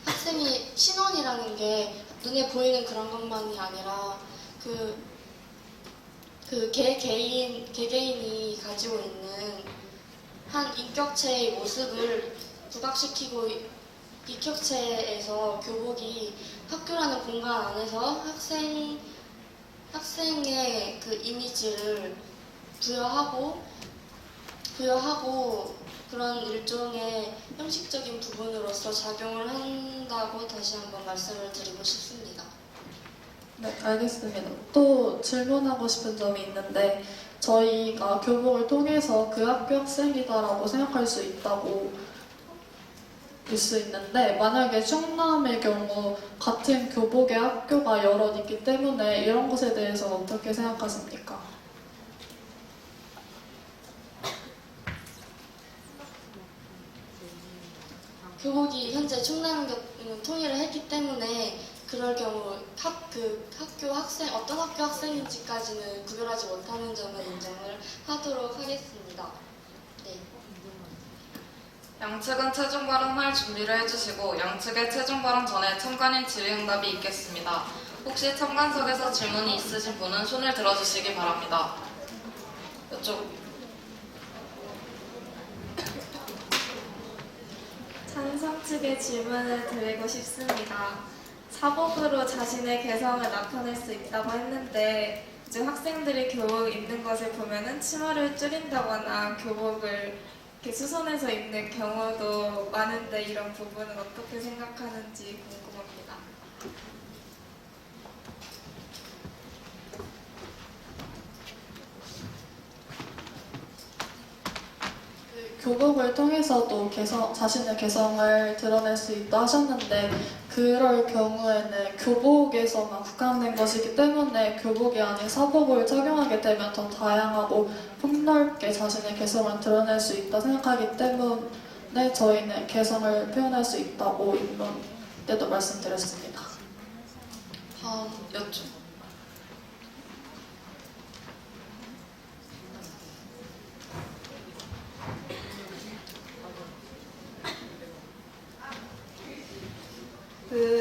학생이 신원이라는 게 눈에 보이는 그런 것만이 아니라 개개인이 가지고 있는 한 인격체의 모습을 부각시키고 인격체에서 교복이 학교라는 공간 안에서 학생의 그 이미지를 부여하고 그런 일종의 형식적인 부분으로서 작용을 한다고 다시 한번 말씀을 드리고 싶습니다. 네, 알겠습니다. 또 질문하고 싶은 점이 있는데 저희가 교복을 통해서 그 학교 학생이다라고 생각할 수 있는데 만약에 충남의 경우 같은 교복의 학교가 여럿 있기 때문에 이런 것에 대해서 어떻게 생각하십니까? 교복이 현재 충남은 통일을 했기 때문에 그럴 경우 어떤 학교 학생인지까지는 구별하지 못하는 점을 인정을 하도록 하겠습니다. 네. 양측은 최종 발언할 준비를 해주시고 양측의 최종 발언 전에 참관인 질의응답이 있겠습니다. 혹시 참관석에서 질문이 있으신 분은 손을 들어주시기 바랍니다. 이쪽. 찬성 측에 질문을 드리고 싶습니다. 사복으로 자신의 개성을 나타낼 수 있다고 했는데 이제 학생들이 교복 입는 것을 보면은 치마를 줄인다거나 교복을 이렇게 수선해서 입는 경우도 많은데 이런 부분은 어떻게 생각하는지 궁금합니다. 교복을 통해서도 자신의 개성을 드러낼 수 있다 하셨는데 그럴 경우에는 교복에서만 국한된 것이기 때문에 교복이 아닌 사복을 착용하게 되면 더 다양하고 폭넓게 자신의 개성을 드러낼 수 있다 생각하기 때문에 저희는 개성을 표현할 수 있다고 이번 때도 말씀드렸습니다. 다음 여쭈.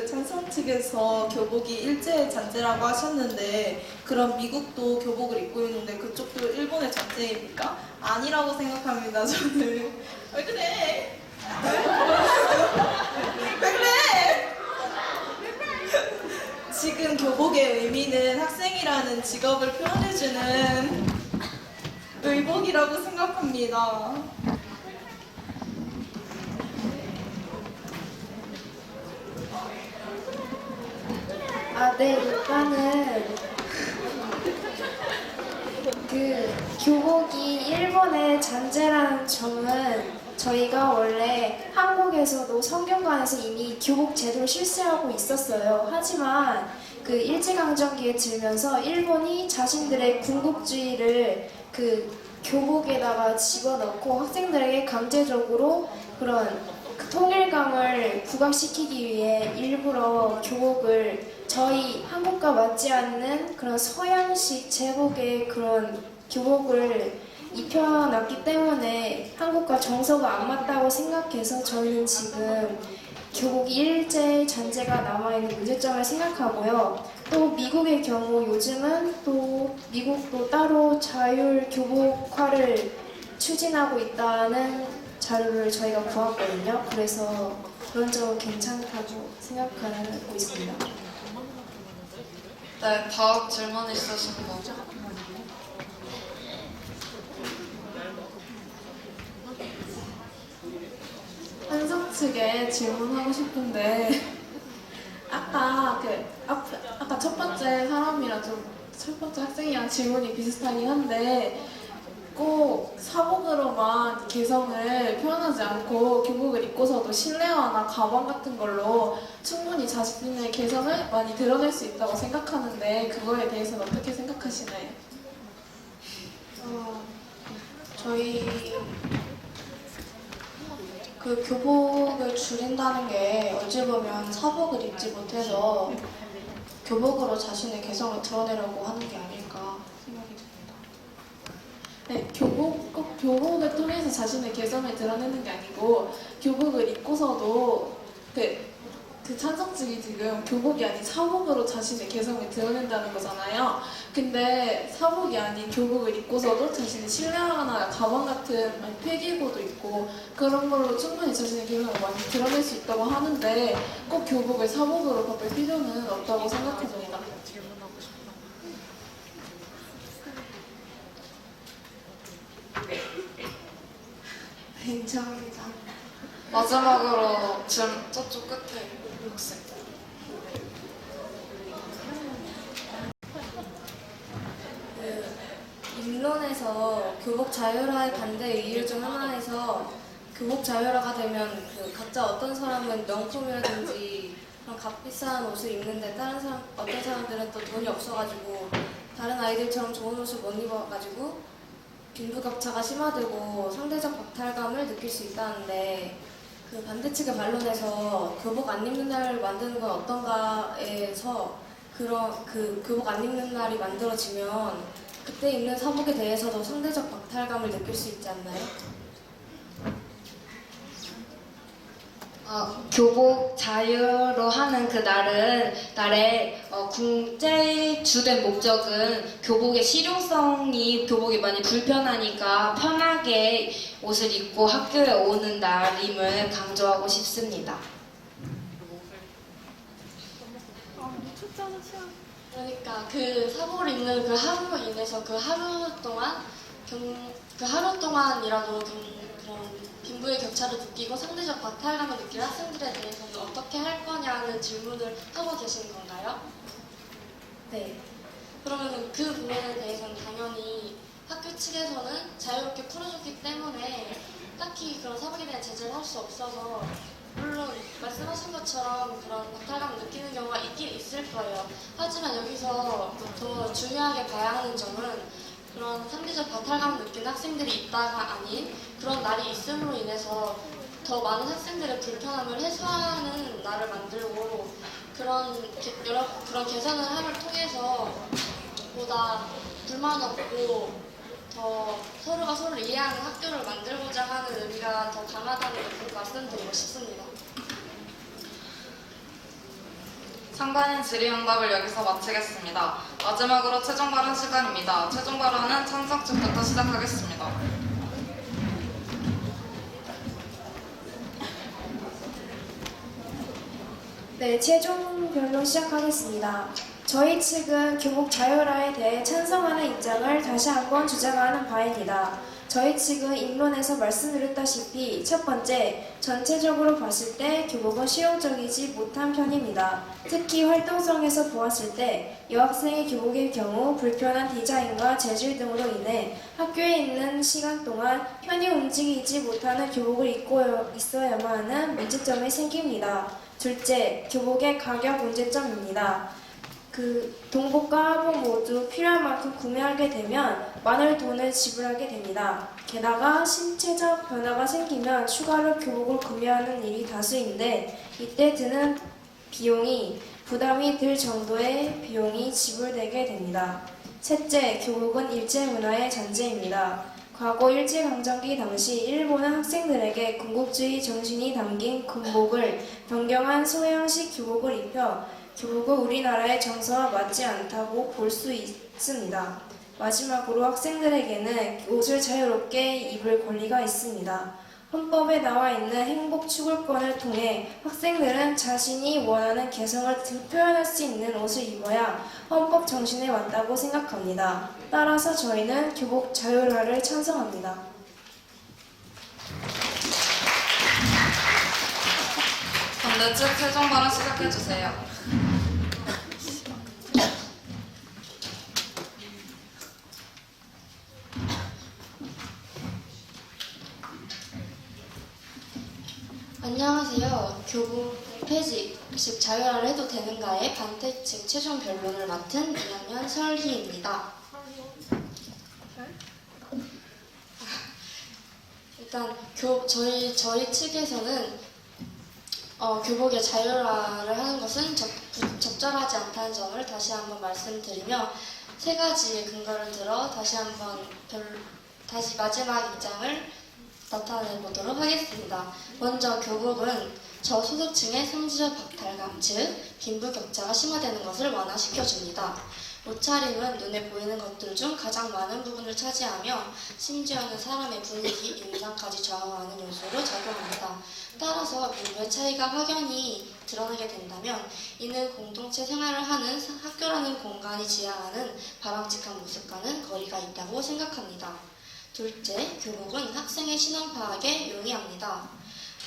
찬성 측에서 교복이 일제의 잔재라고 하셨는데 그럼 미국도 교복을 입고 있는데 그쪽도 일본의 잔재입니까? 아니라고 생각합니다. 저는. 왜 그래? 왜 그래? 지금 교복의 의미는 학생이라는 직업을 표현해주는 의복이라고 생각합니다. 네, 일단은 이번에 잔재라는 점은 저희가 원래 한국에서도 성균관에서 이미 교복 제도를 실시하고 있었어요. 하지만 그 일제강점기에 들면서 일본이 자신들의 군국주의를 그 교복에다가 집어넣고 학생들에게 강제적으로 그런 그 통일감을 부각시키기 위해 일부러 교복을 저희 한국과 맞지 않는 그런 서양식 제복의 그런 교복을 입혀놨기 때문에 한국과 정서가 안 맞다고 생각해서 저희는 지금 교복 일제 잔재가 남아있는 문제점을 생각하고요. 또 미국의 경우 요즘은 또 미국도 따로 자율 교복화를 추진하고 있다는 자료를 저희가 보았거든요. 그래서 그런 점은 괜찮다고 생각하고 있습니다. 네, 다음 질문 있으신 분. 한성 측에 질문하고 싶은데 아까 첫 번째 사람이랑 첫 번째 학생이랑 질문이 비슷하긴 한데 꼭 사복으로만 개성을 표현하지 않고 교복을 입고서도 실내화나 가방 같은 걸로 충분히 자신의 개성을 많이 드러낼 수 있다고 생각하는데 그거에 대해서는 어떻게 생각하시나요? 저희 그 교복을 줄인다는 게 어찌 보면 사복을 입지 못해서 교복으로 자신의 개성을 드러내려고 하는 게 아닐까 생각이 듭니다. 네, 꼭 교복을 통해서 자신의 개성을 드러내는 게 아니고 교복을 입고서도 그 찬성 측이 지금 교복이 아닌 사복으로 자신의 개성을 드러낸다는 거잖아요. 근데 사복이 아닌 교복을 입고서도 자신의 실내화나 가방 같은 필기구도 있고 그런 걸로 충분히 자신의 개성을 많이 드러낼 수 있다고 하는데 꼭 교복을 사복으로 바꿀 필요는 없다고 생각합니다. 인정합니다. 마지막으로 저쪽 끝에 학생. 인론에서 교복 자율화에 반대 이유 중 하나에서 교복 자율화가 되면 그 각자 어떤 사람은 명품이라든지 그런 값비싼 옷을 입는데 어떤 사람들은 또 돈이 없어가지고 다른 아이들처럼 좋은 옷을 못 입어가지고 빈부격차가 심화되고 상대적 박탈감을 느낄 수 있다는데 그 반대측의 반론에서 교복 안 입는 날을 만드는 건 어떤가에서 그런 그 교복 안 입는 날이 만들어지면 그때 입는 사복에 대해서도 상대적 박탈감을 느낄 수 있지 않나요? 교복 자유로 하는 그 날의 제일 주된 목적은 교복의 실용성이 교복이 많이 불편하니까 편하게 옷을 입고 학교에 오는 날임을 강조하고 싶습니다. 그러니까 그 사복을 입는 그 하루로 인해서 그 하루 동안이라도 그런 빈부의 격차를 느끼고 상대적 박탈감을 느낄 학생들에 대해서는 어떻게 할 거냐는 질문을 하고 계신 건가요? 네. 그러면 그 부분에 대해서는 당연히 학교 측에서는 자유롭게 풀어줬기 때문에 딱히 그런 사복에 대한 제재를 할 수 없어서 물론 말씀하신 것처럼 그런 박탈감을 느끼는 경우가 있긴 있을 거예요. 하지만 여기서 더 중요하게 봐야 하는 점은 그런 상대적 박탈감을 느끼는 학생들이 있다가 아닌 그런 날이 있음으로 인해서 더 많은 학생들의 불편함을 해소하는 날을 만들고 그런 개선을 함을 통해서 보다 불만 없고 더 서로가 서로를 이해하는 학교를 만들고자 하는 의미가 더 강하다는 것을 말씀드리고 싶습니다. 상관인 질의응답을 여기서 마치겠습니다. 마지막으로 최종 발언 시간입니다. 최종 발언은 찬성 측부터 시작하겠습니다. 네, 최종 변론 시작하겠습니다. 저희 측은 교복 자율화에 대해 찬성하는 입장을 다시 한번 주장하는 바입니다. 저희 측은 입론에서 말씀드렸다시피 첫 번째, 전체적으로 봤을 때 교복은 실용적이지 못한 편입니다. 특히 활동성에서 보았을 때 여학생의 교복의 경우 불편한 디자인과 재질 등으로 인해 학교에 있는 시간 동안 편히 움직이지 못하는 교복을 입고 있어야만 하는 문제점이 생깁니다. 둘째, 교복의 가격 문제점입니다. 동복과 하복 모두 필요한 만큼 구매하게 되면 많은 돈을 지불하게 됩니다. 게다가 신체적 변화가 생기면 추가로 교복을 구매하는 일이 다수인데 이때 드는 비용이 부담이 들 정도의 비용이 지불되게 됩니다. 셋째, 교복은 일제문화의 잔재입니다. 과거 일제강점기 당시 일본은 학생들에게 군국주의 정신이 담긴 군복을 변경한 소형식 교복을 입혀 교복은 우리나라의 정서와 맞지 않다고 볼 수 있습니다. 마지막으로 학생들에게는 옷을 자유롭게 입을 권리가 있습니다. 헌법에 나와 있는 행복 추구권을 통해 학생들은 자신이 원하는 개성을 표현할 수 있는 옷을 입어야 헌법 정신에 맞다고 생각합니다. 따라서 저희는 교복 자율화를 찬성합니다. 반대측 최종 발언 시작해주세요. 안녕하세요. 교복 폐지, 즉 자율화를 해도 되는가에 반대측 최종 변론을 맡은 2학년 설희입니다. 일단 저희 측에서는 교복의 자율화를 하는 것은 적절하지 않다는 점을 다시 한번 말씀드리며 세 가지의 근거를 들어 다시 마지막 입장을 나타내보도록 하겠습니다. 먼저 교복은 저소득층의 성지적 박탈감, 즉 빈부격차가 심화되는 것을 완화시켜줍니다. 옷차림은 눈에 보이는 것들 중 가장 많은 부분을 차지하며 심지어는 사람의 분위기, 인상까지 좌우하는 요소로 작용합니다. 따라서 빈부의 차이가 확연히 드러나게 된다면 이는 공동체 생활을 하는 학교라는 공간이 지향하는 바람직한 모습과는 거리가 있다고 생각합니다. 둘째, 교복은 학생의 신원 파악에 용이합니다.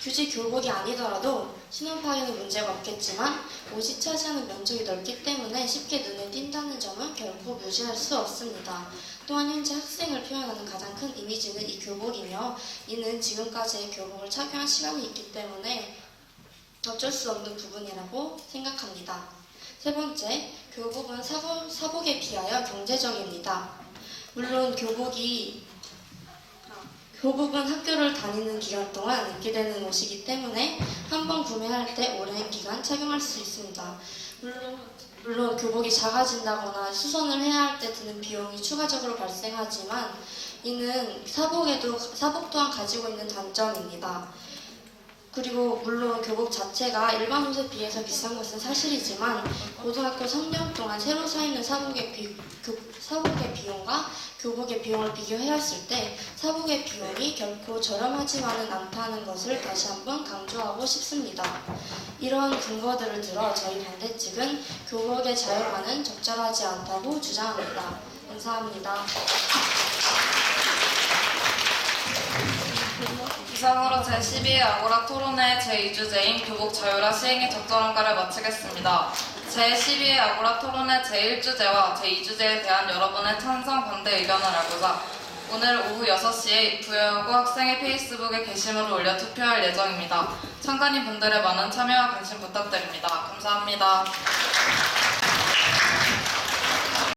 굳이 교복이 아니더라도 신원 파악에는 문제가 없겠지만 옷이 차지하는 면적이 넓기 때문에 쉽게 눈에 띈다는 점은 결코 무시할 수 없습니다. 또한 현재 학생을 표현하는 가장 큰 이미지는 이 교복이며 이는 지금까지의 교복을 착용한 시간이 있기 때문에 어쩔 수 없는 부분이라고 생각합니다. 세 번째, 교복은 사복에 비하여 경제적입니다. 물론 교복은 학교를 다니는 기간 동안 입게 되는 옷이기 때문에 한 번 구매할 때 오랜 기간 착용할 수 있습니다. 물론 교복이 작아진다거나 수선을 해야 할 때 드는 비용이 추가적으로 발생하지만 이는 사복 또한 가지고 있는 단점입니다. 그리고 물론 교복 자체가 일반 옷에 비해서 비싼 것은 사실이지만 고등학교 3년 동안 새로 사 입는 사복의 비용과 교복의 비용을 비교해봤을 때 사복의 비용이 결코 저렴하지만은 않다는 것을 다시 한번 강조하고 싶습니다. 이런 근거들을 들어 저희 반대측은 교복의 자율화는 적절하지 않다고 주장합니다. 감사합니다. 이상으로 제12회 아고라 토론회 제2주제인 교복 자율화 시행의 적절한가를 마치겠습니다. 제12회 아고라 토론회 제1주제와 제2주제에 대한 여러분의 찬성, 반대 의견을 알고자 오늘 오후 6시에 부여여고 학생의 페이스북에 게시물을 올려 투표할 예정입니다. 참관인 분들의 많은 참여와 관심 부탁드립니다. 감사합니다.